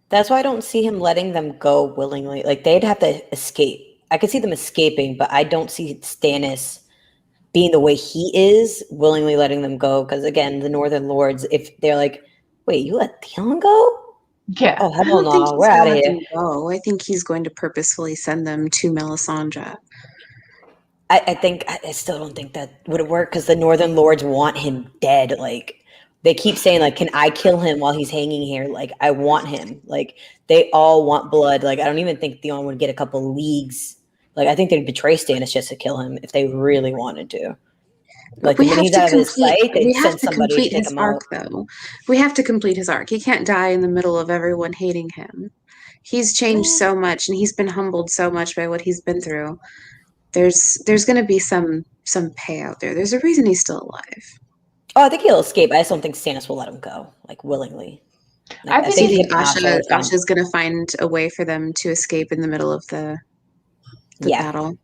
that's why I don't see him letting them go willingly. Like they'd have to escape. I could see them escaping, but I don't see Stannis being the way he is, willingly letting them go. Because again, the Northern Lords, if they're like, "Wait, you let Theon go? Yeah. Oh I hell don't think no, he's we're going out to of let here." them go. I think he's going to purposefully send them to Melisandre. I still don't think that would work because the Northern Lords want him dead. Like they keep saying, like, "Can I kill him while he's hanging here?" Like I want him. Like they all want blood. Like I don't even think Theon would get a couple leagues. Like I think they'd betray Stannis just to kill him if they really wanted to. Like the minute he's out of his sight, they'd send somebody to take his him arc, out. though. We have to complete his arc. He can't die in the middle of everyone hating him. He's changed so much, and he's been humbled so much by what he's been through. There's going to be some pay out there. There's a reason he's still alive. Oh, I think he'll escape. I just don't think Stannis will let him go, like willingly. Like, I think him and Asha would find- Asha's going to find a way for them to escape in the middle of the battle.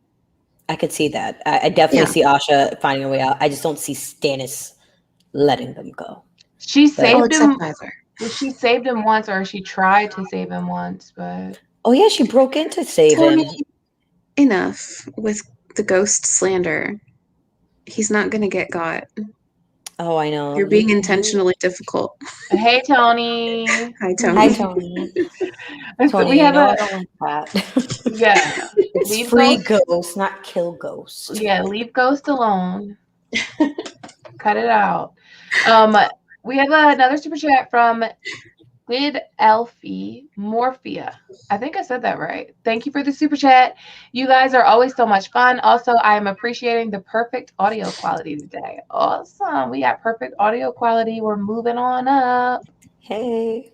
I could see that. I definitely see Asha finding a way out. I just don't see Stannis letting them go. She saved him. Either. She saved him once, or she tried to save him once, but Oh yeah, she broke in to save him. Enough with the ghost slander. He's not going to get got. Oh, I know. You're being intentionally difficult. hey, Tony. Hi, Tony. Hi, Tony. So we have I don't like that. yeah. It's Leave free ghost, not kill ghost. Yeah, leave Ghost alone. Cut it out. We have another super chat from Lid Elfie Morphia. I think I said that right. Thank you for the super chat. You guys are always so much fun. Also, I am appreciating the perfect audio quality today. Awesome. We got perfect audio quality. We're moving on up. Hey.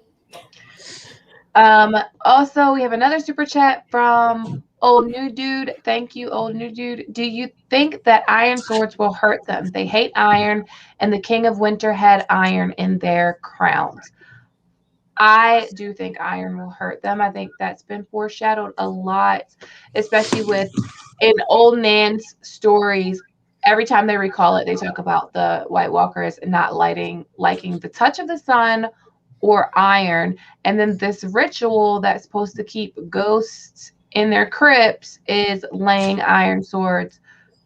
Also, we have another super chat from Old New Dude. Thank you, Old New Dude. Do you think that iron swords will hurt them? They hate iron, and the King of Winter had iron in their crowns. I do think iron will hurt them. I think that's been foreshadowed a lot, especially with in old Nan's stories. Every time they recall it, they talk about the White Walkers not liking the touch of the sun or iron. And then this ritual that's supposed to keep ghosts in their crypts is laying iron swords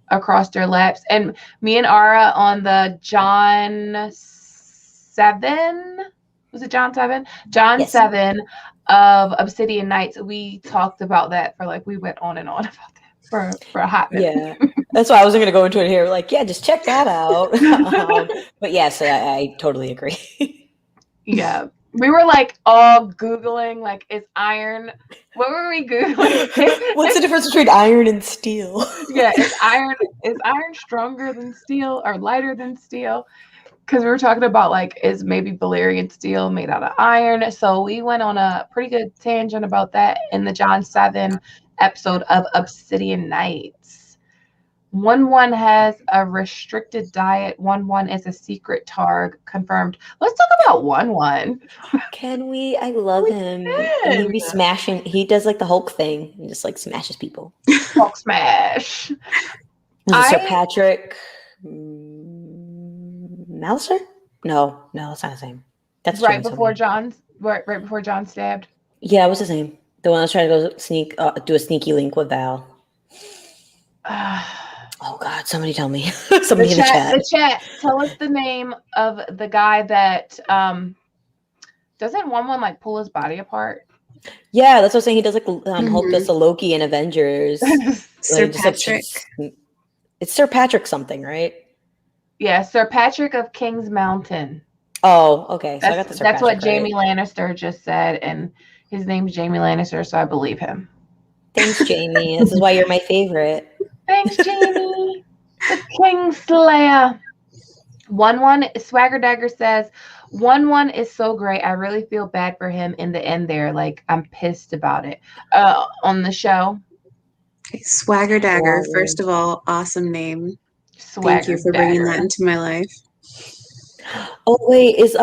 across their laps. And me and Ara on the John 7, was it John 7? John Yes. 7 of Obsidian Nights, we talked about that for like, we went on and on about that for a hot minute. Yeah, that's why I wasn't going to go into it here. Like, yeah, just check that out. But yes, I totally agree. Yeah. We were like all Googling, like, is iron, what were we Googling? What's the difference between iron and steel? Yeah, is iron stronger than steel or lighter than steel? Because we were talking about like, is maybe Valyrian steel made out of iron? So we went on a pretty good tangent about that in the John 7 episode of Obsidian Nights. 1-1 has a restricted diet. 1-1 is a secret targ confirmed. Let's talk about 1-1. Can we? I love him. And he be smashing. He does like the Hulk thing and just like smashes people. Hulk smash. Sir Patrick Mouser? No, it's not his name. That's right before John stabbed. Yeah, what's his name? The one that's trying to go do a sneaky link with Val. Oh God! Somebody tell me. Somebody in the chat. The chat. Tell us the name of the guy that doesn't 1-1 like pull his body apart. Yeah, that's what I'm saying. He does like Hulk does the Loki in Avengers. Sir Like, Patrick. It's Sir Patrick something, right? Yeah, Sir Patrick of King's Mountain. Oh, okay. So I got the Sir that's Patrick what Jamie right. Lannister just said, and his name's Jamie Lannister, so I believe him. Thanks, Jamie. This is why you're my favorite. Thanks, Jamie. The Kingslayer. 1-1 Swagger Dagger says 1-1 is so great. I really feel bad for him in the end there. Like, I'm pissed about it. On the show. Okay, Swagger Dagger. First of all, awesome name. Swagger Thank you for bringing that into my life. Oh wait, is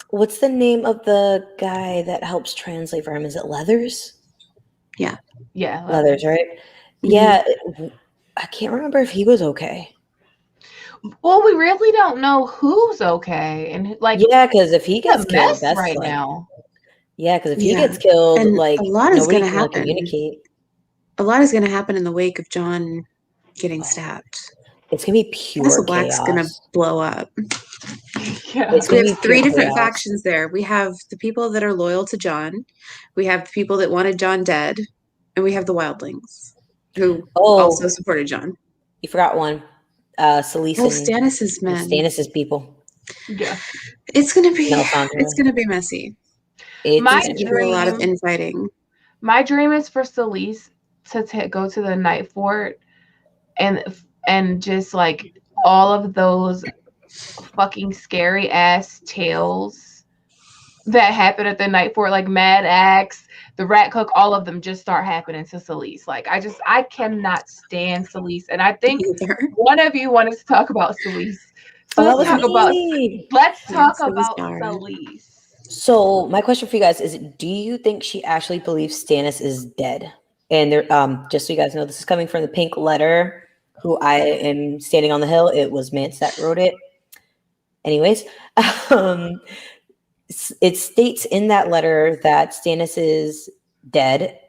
what's the name of the guy that helps translate for him? Is it Leathers? Yeah. Yeah. Leathers, right? Mm-hmm. Yeah. I can't remember if he was okay. Well, we really don't know who's okay, and like, yeah, because if he gets killed, that's right like, now. Yeah, because if he gets killed, and like a lot is going to happen. Communicate. A lot is going to happen in the wake of Jon getting stabbed. It's gonna be pure Castle Black's chaos. going to blow up. Yeah. It's We gonna have be 3 pure different chaos. factions there. We have the people that are loyal to Jon. We have the people that wanted Jon dead, and we have the wildlings who also supported Jon. You forgot one. Selyse and Stannis' men. Stannis' people. Yeah. It's gonna be Melisandre. it's gonna be messy. My There's gonna be a lot of infighting. My dream is for Selyse to go to the Night Fort and just like all of those fucking scary ass tales that happen at the Night Fort, like Mad Axe, the Rat Cook, all of them just start happening to Selyse. Like, I cannot stand Selyse, and I think one of you wanted to talk about Selyse. So let's talk about Selyse. So my question for you guys is: do you think she actually believes Stannis is dead? And there, just so you guys know, this is coming from the Pink Letter, who I am standing on the hill. It was Mance that wrote it. Anyways, it states in that letter that Stannis is dead,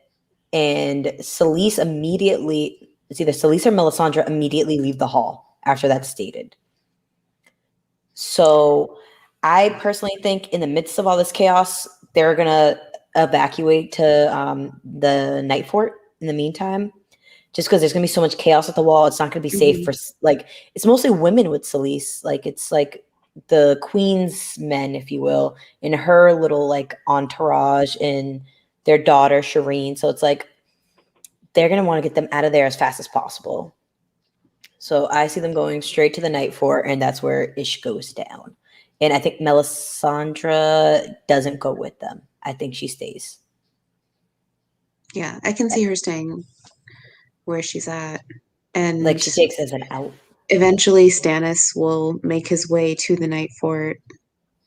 and Selyse immediately, it's either Selyse or Melisandre immediately leave the hall after that's stated. So I personally think in the midst of all this chaos, they're going to evacuate to the Night Fort in the meantime, just because there's going to be so much chaos at the wall. It's not going to be safe for, like, it's mostly women with Selyse. Like, it's like the queen's men, if you will, and her little like entourage and their daughter Shireen. So it's like they're going to want to get them out of there as fast as possible. So I see them going straight to the Night Fort, and that's where Ish goes down. And I think Melisandre doesn't go with them. I think she stays. Yeah, I can see her staying where she's at. And like she takes as an out. Eventually Stannis will make his way to the Night Fort,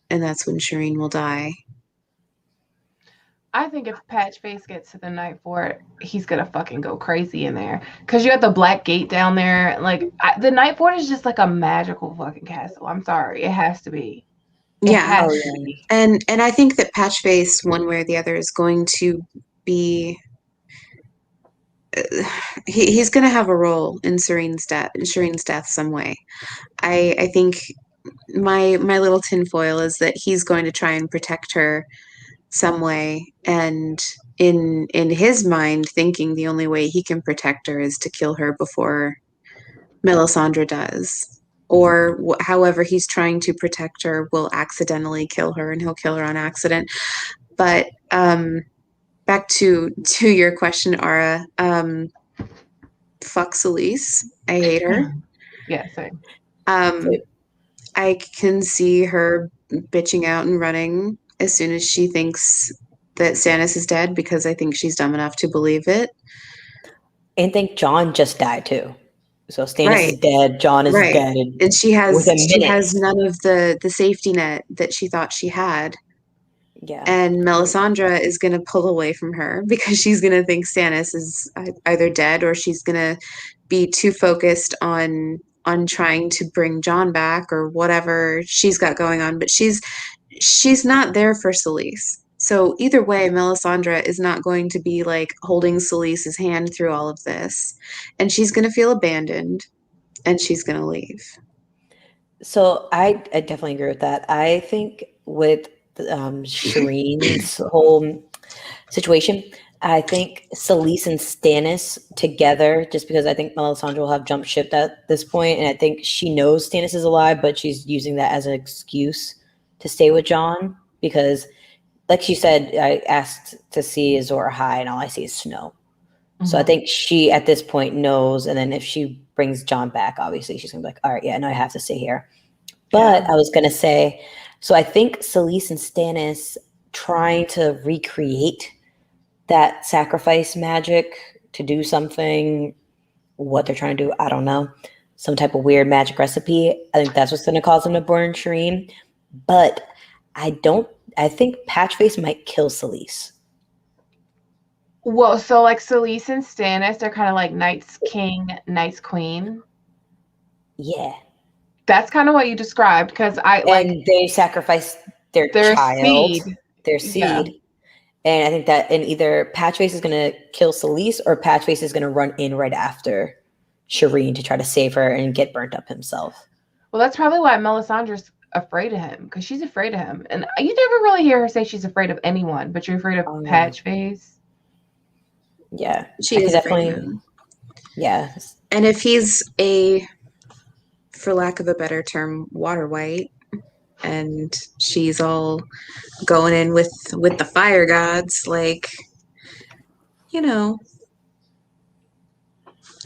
and that's when Shireen will die. I think if Patchface gets to the Night Fort, he's gonna fucking go crazy in there. Cause you have the Black Gate down there. Like the Night Fort is just like a magical fucking castle. I'm sorry, it has to be. Yeah. Oh yeah. And I think that Patchface, one way or the other, is going to be he's going to have a role in Shireen's death some way. I think my little tinfoil is that he's going to try and protect her some way, and in his mind, thinking the only way he can protect her is to kill her before Melisandre does. Or however he's trying to protect her will accidentally kill her, and he'll kill her on accident. But back to your question, Ara. Fuck Celise. I hate her. Yeah, same. I can see her bitching out and running as soon as she thinks that Stannis is dead, because I think she's dumb enough to believe it. And think John just died too. So Stannis Right. is dead. John is Right. dead. And she has within minutes. none of the safety net that she thought she had. Yeah. And Melisandre is going to pull away from her because she's going to think Stannis is either dead, or she's going to be too focused on trying to bring John back or whatever she's got going on. But she's not there for Celise. So either way, Melisandre is not going to be like holding Celise's hand through all of this. And she's going to feel abandoned, and she's going to leave. So I definitely agree with that. I think with Shireen's whole situation, I think Celise and Stannis together, just because I think Melisandre will have jumped ship at this point, and I think she knows Stannis is alive, but she's using that as an excuse to stay with John, because, like she said, I asked to see Azor High, and all I see is snow. So I think she, at this point, knows, and then if she brings John back, obviously she's gonna be like, all right, yeah, no, I have to stay here. But I was gonna say, so I think Celise and Stannis trying to recreate that sacrifice magic to do something, what they're trying to do, I don't know, some type of weird magic recipe. I think that's what's gonna cause them to burn Shireen. But I think Patchface might kill Celise. Well, so like Celise and Stannis, they're kind of like Night's King, Night's Queen. Yeah. That's kind of what you described, because And they sacrifice their child, seed. their seed. Yeah. And I think that either Patchface is going to kill Celise, or Patchface is going to run in right after Shireen to try to save her and get burnt up himself. Well, that's probably why Melisandre's afraid of him, because she's afraid of him. And you never really hear her say she's afraid of anyone, but you're afraid of Patchface. Yeah. She is afraid of him. Yeah. And if he's a, for lack of a better term, water white, and she's all going in with the fire gods, like, you know,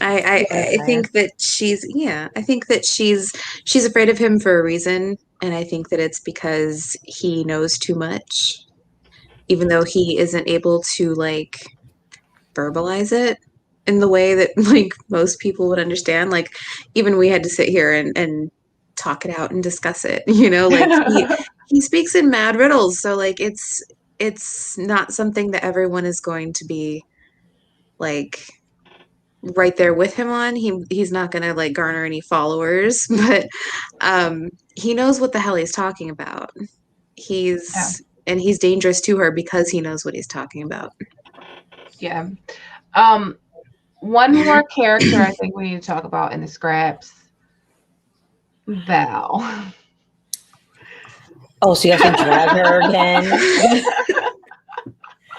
I think that she's afraid of him for a reason, and I think that it's because he knows too much, even though he isn't able to like verbalize it in the way that like most people would understand. Like, even we had to sit here and talk it out and discuss it, you know, like he speaks in mad riddles, so like it's not something that everyone is going to be like right there with him on. He's not gonna like garner any followers, but he knows what the hell he's talking about. And he's dangerous to her because he knows what he's talking about. Yeah. One more character I think we need to talk about in the scraps. Val. Oh, so you have to drag her again?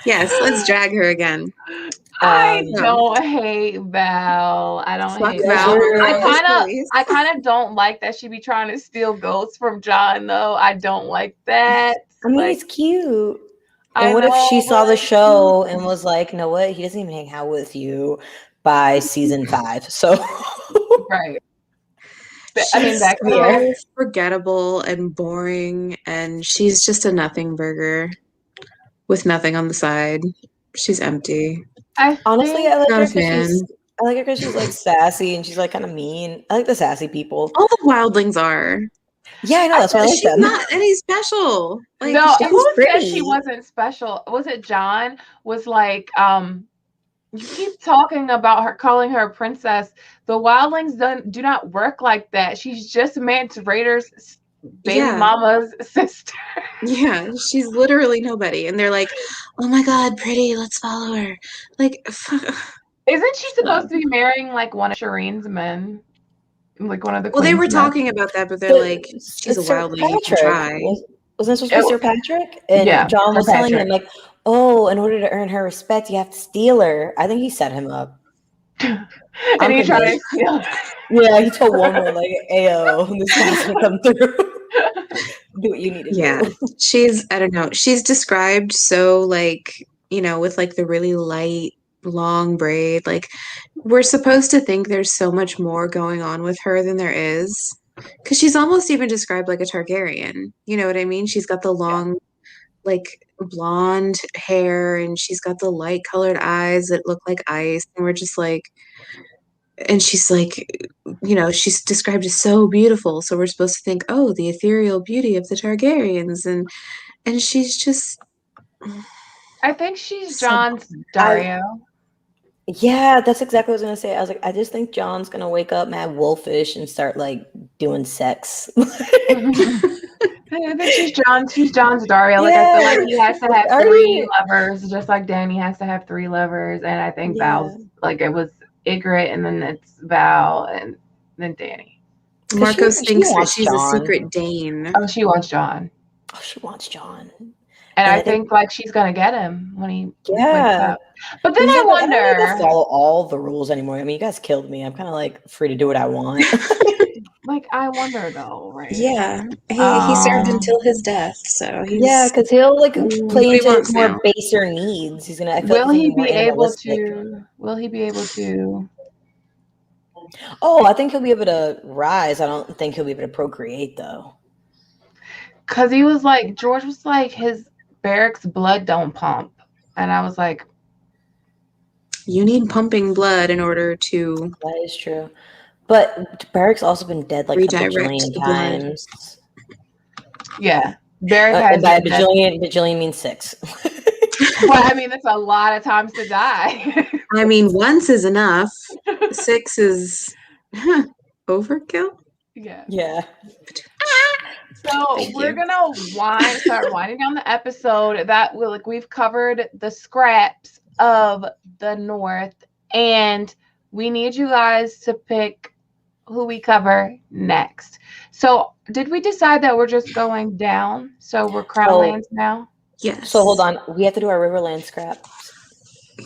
Yes, let's drag her again. I don't hate Val. I don't hate Val. I kind of don't like that she be trying to steal goats from John, though. I don't like that. I mean, like, it's cute. And what if she saw the show and was like, you know what? He doesn't even hang out with you by season 5. So right. She's so forgettable and boring, and she's just a nothing burger with nothing on the side. She's empty. Honestly, I like her because because she's like sassy and she's like kind of mean. I like the sassy people. All the wildlings are. Yeah, I know. That's why I like them. She's not any special. Like, no, who pretty. said she wasn't special? Was it John? Was like, you keep talking about her, calling her a princess. The wildlings do not work like that. She's just Mance Raider's baby mama's sister. Yeah, she's literally nobody. And they're like, oh my God, pretty, let's follow her. Like, Isn't she supposed to be marrying like one of Shireen's men? Like one of the well, they queen's were men? talking about that, but they're like, she's a Sir wildling, you can Patrick. try. Wasn't it supposed to be It- Sir Patrick? And yeah, John was Sir telling him, Patrick. like, oh, in order to earn her respect, you have to steal her. I think he set him up. And he tried to steal. Yeah, he told one more, like, ayo, this guy's gonna come through. Do what you need to do. She's, I don't know, she's described so like, you know, with like the really light, long braid. Like, we're supposed to think there's so much more going on with her than there is. Because she's almost even described like a Targaryen. You know what I mean? She's got the long, like, blonde hair, and she's got the light colored eyes that look like ice. And we're just like, and she's like, you know, she's described as so beautiful. So we're supposed to think, oh, the ethereal beauty of the Targaryens. And she's just I think she's so John's Dario. Yeah, that's exactly what I was gonna say. I was like, I just think John's gonna wake up mad wolfish and start like doing sex. I think she's John's Dario. Like I feel like he has to have three lovers, just like Danny has to have three lovers. And I think Val's like it was Ygritte, and then it's Val, and then Danny. Marcos thinks that wants she's John. a secret Dane. Oh, she wants John. Oh, she wants John. And I think like she's gonna get him when he wakes Yeah. up. But then I I don't need to wonder, follow all the rules anymore. I mean, you guys killed me. I'm kind of like free to do what I want. like I wonder though, right? Yeah, he served until his death, so he's because he'll like play he into wants his more now. baser needs. He's gonna. I feel Will like he he's more be able animalistic. to? Will he be able to? Oh, I think he'll be able to rise. I don't think he'll be able to procreate though. Cause he was like George was like his barracks blood don't pump, and I was like, You need pumping blood in order to That is true. But Barrick's also been dead like a redirect bajillion the blood. times. yeah, Barrack has By been dead. bajillion means 6. Well, I mean, that's a lot of times to die. I mean, once is enough. 6 is overkill. Yeah. Yeah. So Thank we're you. gonna start winding down the episode. That will like we've covered the scraps of the North, and we need you guys to pick who we cover next. So did we decide that we're just going down? So we're Crownlands now? Yes. So hold on. We have to do our Riverland scraps.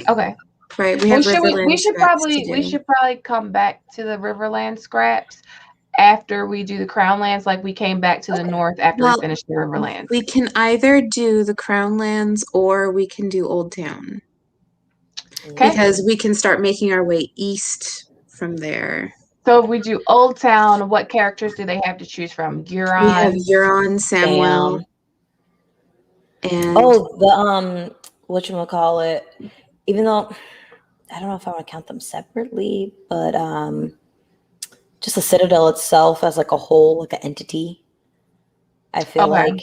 Okay. Right. We have we Riverland should scraps probably to do. come back to the Riverland scraps after we do the Crownlands, like we came back to the North after Well, we finished the Riverlands. We can either do the Crownlands or we can do Old Town. Okay. Because we can start making our way east from there. So if we do Old Town, what characters do they have to choose from? Euron. We have Euron, Samwell, and the whatchamacallit, even though I don't know if I want to count them separately, but just the Citadel itself as like a whole, like an entity. I feel like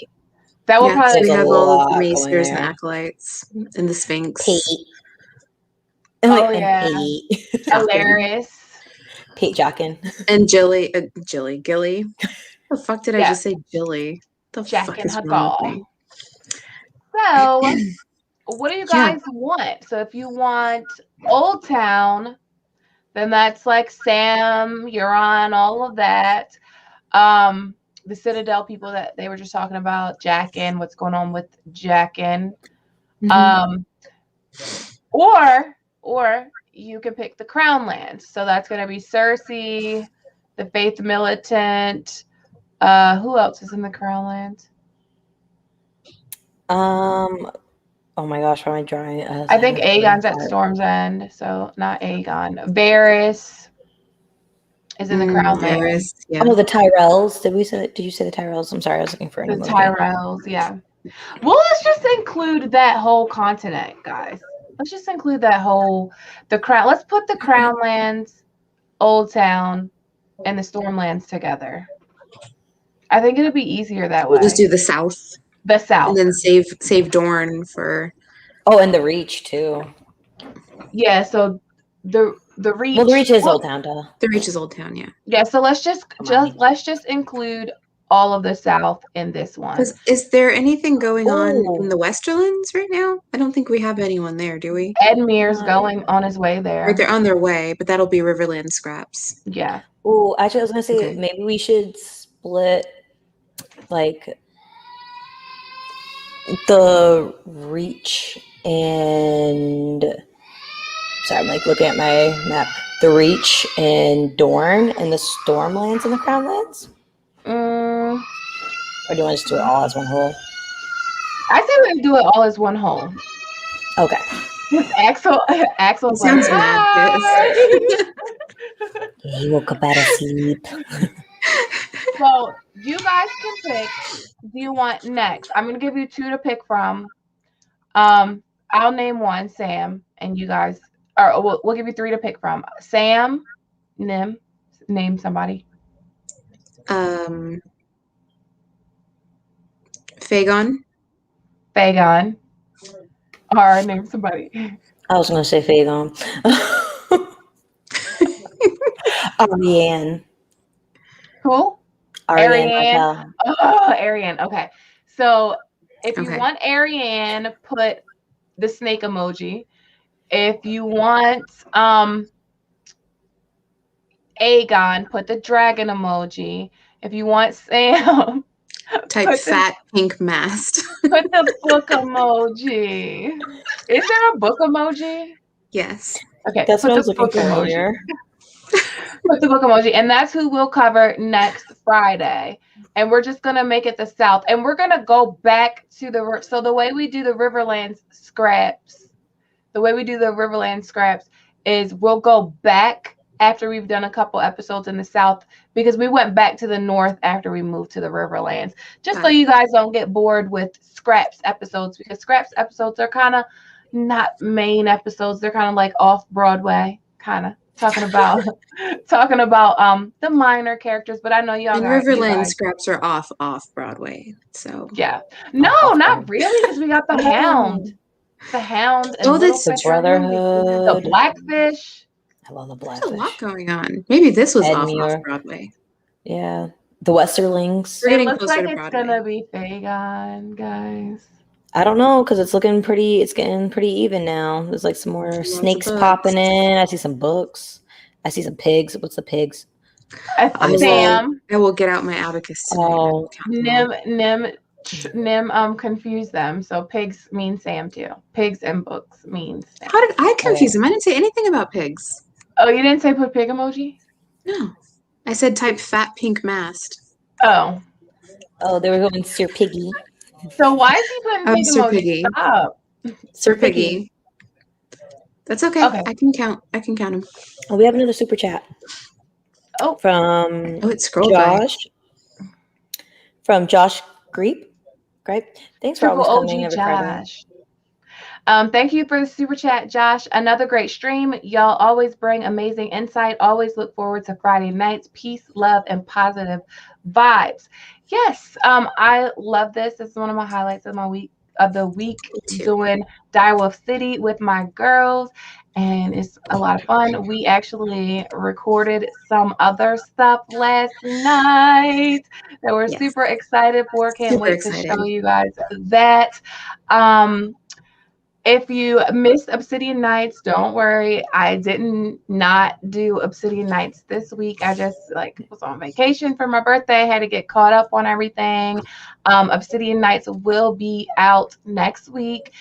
that will yeah, probably we there's a have all of lot the going Maesters and there. Acolytes and the Sphinx. Pate. Oh, And yeah. Pate. hilarious. Pate Jockin. And Gilly. The fuck did I just say Gilly? The Jack fuck and is wrong with Hagal. me? So what do you guys want? So if you want Old Town, then that's like Sam, Euron, all of that. The Citadel people that they were just talking about, Jaqen, what's going on with Jaqen. Or you can pick the Crownlands. So that's going to be Cersei, the Faith Militant. Who else is in the Crownlands? Oh my gosh, why am I drawing? I think Aegon's at Storm's End, so not Aegon. Varys is in the Crownlands. Yeah. Oh, the Tyrells. Did you say the Tyrells? I'm sorry, I was looking for The an emoji. Tyrells, yeah. Well, let's just include that whole continent, guys. Let's just include that whole crown. Let's put the Crownlands, Old Town, and the Stormlands together. I think it'll be easier that way. We'll just do the South. The South. And then save Dorne for. Oh, and the Reach too. Yeah, so the Reach. Well, the Reach is Old Town, duh. The Reach is Old Town, yeah. Yeah, so let's just include all of the South in this one. Is there anything going on Oh. in the Westerlands right now? I don't think we have anyone there, do we? Edmure's going on his way Or there. they're on their way, but that'll be Riverland scraps. Yeah. Oh, actually, I was gonna say Okay. maybe we should split like the Reach and sorry, I'm like looking at my map. The Reach and Dorne and the Stormlands and the Crownlands? Mm, Or do you want to just do it all as one whole? I say we do it all as one whole. Okay. Axel's Sounds like, mad, "Hi." He woke up out of sleep. So you guys can pick. Do you want next? I'm gonna give you 2 to pick from. I'll name one, Sam, and you guys, or we'll give you 3 to pick from. Sam, name somebody. Fagon. Fagon. Or name somebody. I was gonna say Fagon. Ariane. Who? Ariane. Ariane. Oh, Ariane. Okay. So if you Okay. want Ariane, put the snake emoji. If you want Aegon, put the dragon emoji. If you want Sam, Type put fat pink mast. put the book emoji. Is there a book emoji? Yes. Okay, That's put what I the was looking book for emoji. earlier. Put the book emoji, and that's who we'll cover next Friday. And we're just gonna make it the South, and we're gonna go back to the way we do the Riverlands scraps. The way we do the Riverland scraps is we'll go back after we've done a couple episodes in the South, because we went back to the North after we moved to the Riverlands, just so you guys don't get bored with scraps episodes, because scraps episodes are kind of not main episodes. They're kind of like off Broadway, kind of talking about the minor characters. But I know y'all And got Riverland scraps are off Broadway. So yeah. No, not really, because we got the Hound. The Hound and Oh, that's The Brotherhood. the Blackfish. I love the there's Blackfish. a lot going on. Maybe this was off Edmure. Broadway. Yeah. The Westerlings. We're It getting looks closer like to it's Broadway. gonna be Fagon, guys. I don't know, because it's getting pretty even now. There's like some more Lots of snakes books. popping in. I see some books. I see some pigs. What's the pigs? Sam, I will get out my abacus tonight. Oh. Nim confused them. So pigs mean Sam too. Pigs and books mean Sam. How did I confuse them? I didn't say anything about pigs. Oh, you didn't say put pig emoji? No. I said type fat pink mast. Oh. Oh, they were going Sir Piggy. So why is he putting pig Sir emoji? Piggy. Stop. Sir Piggy. That's okay. Okay. I can count them. Oh, we have another super chat. Oh. From Oh, it's scrolled by. Josh. From Josh Greep. Great. Thanks for Triple always coming OG every Friday. Josh. Thank you for the super chat, Josh. Another great stream. Y'all always bring amazing insight. Always look forward to Friday nights. Peace, love, and positive vibes. Yes, I love this. This is one of my highlights of the week, doing Direwolf City with my girls, and it's a lot of fun. We actually recorded some other stuff last night that we're super excited for. Can't wait to show you guys that. If you missed Obsidian Nights, don't worry. I didn't not do Obsidian Nights this week. I just was on vacation for my birthday. I had to get caught up on everything. Obsidian Nights will be out next week,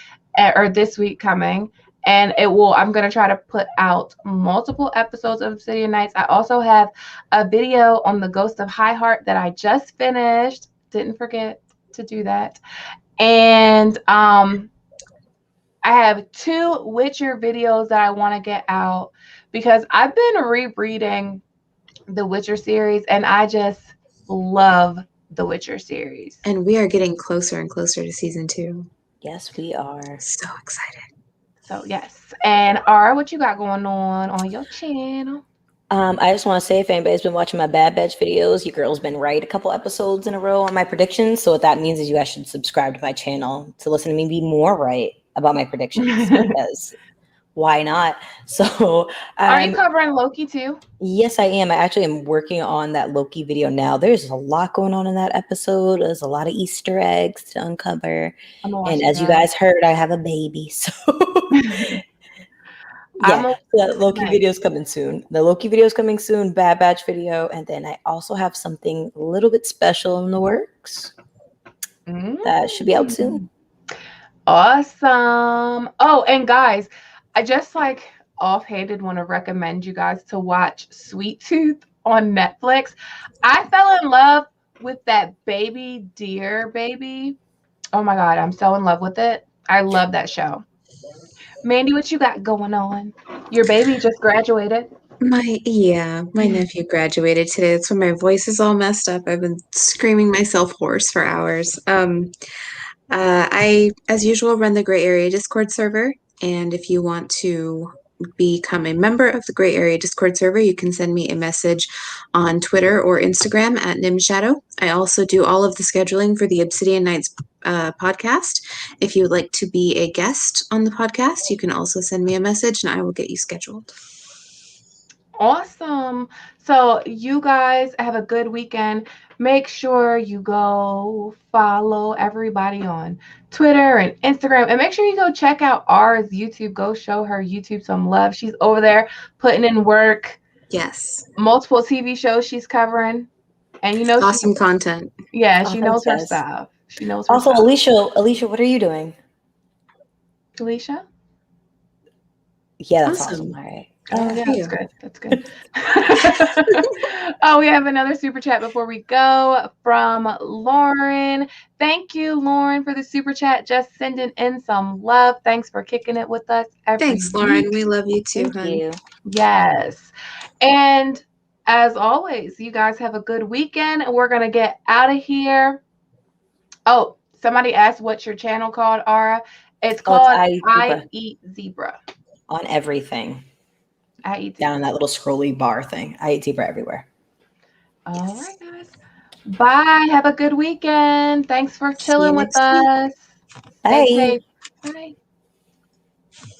or this week coming. And I'm going to try to put out multiple episodes of Obsidian Nights. I also have a video on the Ghost of High Heart that I just finished. Didn't forget to do that. And I have 2 Witcher videos that I want to get out, because I've been rereading the Witcher series, and I just love the Witcher series. And we are getting closer and closer to season 2. Yes, we are. So excited. So yes. And Ara, what you got going on your channel? I just want to say, if anybody's been watching my Bad Batch videos, your girl's been right a couple episodes in a row on my predictions. So what that means is you guys should subscribe to my channel to listen to me be more right about my predictions, because why not? So Are you covering Loki too? yes, I am. I actually am working on that Loki video now. There's a lot going on in that episode. There's a lot of Easter eggs to uncover. I'm gonna watch And it, as you guys heard, I have a baby. So I'm yeah, gonna the Loki tonight. video is coming soon. The Loki video is coming soon. Bad Batch video. And then I also have something a little bit special in the works that should be out soon. Awesome. Oh, and guys, I just like offhanded want to recommend you guys to watch Sweet Tooth on Netflix. I fell in love with that baby deer baby. Oh my God, I'm so in love with it. I love that show. Mandy, what you got going on? Your baby just graduated. My nephew graduated today. That's why my voice is all messed up. I've been screaming myself hoarse for hours. I, as usual, run the Gray Area Discord server, and if you want to become a member of the Gray Area Discord server, you can send me a message on Twitter or Instagram at NimShadow. I also do all of the scheduling for the Obsidian Nights podcast. If you would like to be a guest on the podcast, you can also send me a message, and I will get you scheduled. Awesome. So you guys have a good weekend. Make sure you go follow everybody on Twitter and Instagram. And make sure you go check out R's YouTube. Go show her YouTube some love. She's over there putting in work. Yes. Multiple TV shows she's covering. And you know Awesome content. yeah, she Awesome knows her says. stuff. She knows her Also, stuff. Alicia, what are you doing? Alicia? Yeah, that's Awesome. awesome. All right. Oh, yeah, you. that's good. Oh, we have another super chat before we go from Lauren. Thank you, Lauren, for the super chat. Just sending in some love. Thanks for kicking it with us every Thanks, Lauren. week. We love you too, Thank hon. you. Yes. And as always, you guys have a good weekend. We're going to get out of here. Oh, somebody asked what's your channel called, Ara? It's called I Eat Zebra. On everything. I Eat Zebra. Down in that little scrolly bar thing. I eat zebra everywhere. All right, guys. Bye. Have a good weekend. Thanks for chilling with next week. us. Bye. Stay safe. Bye.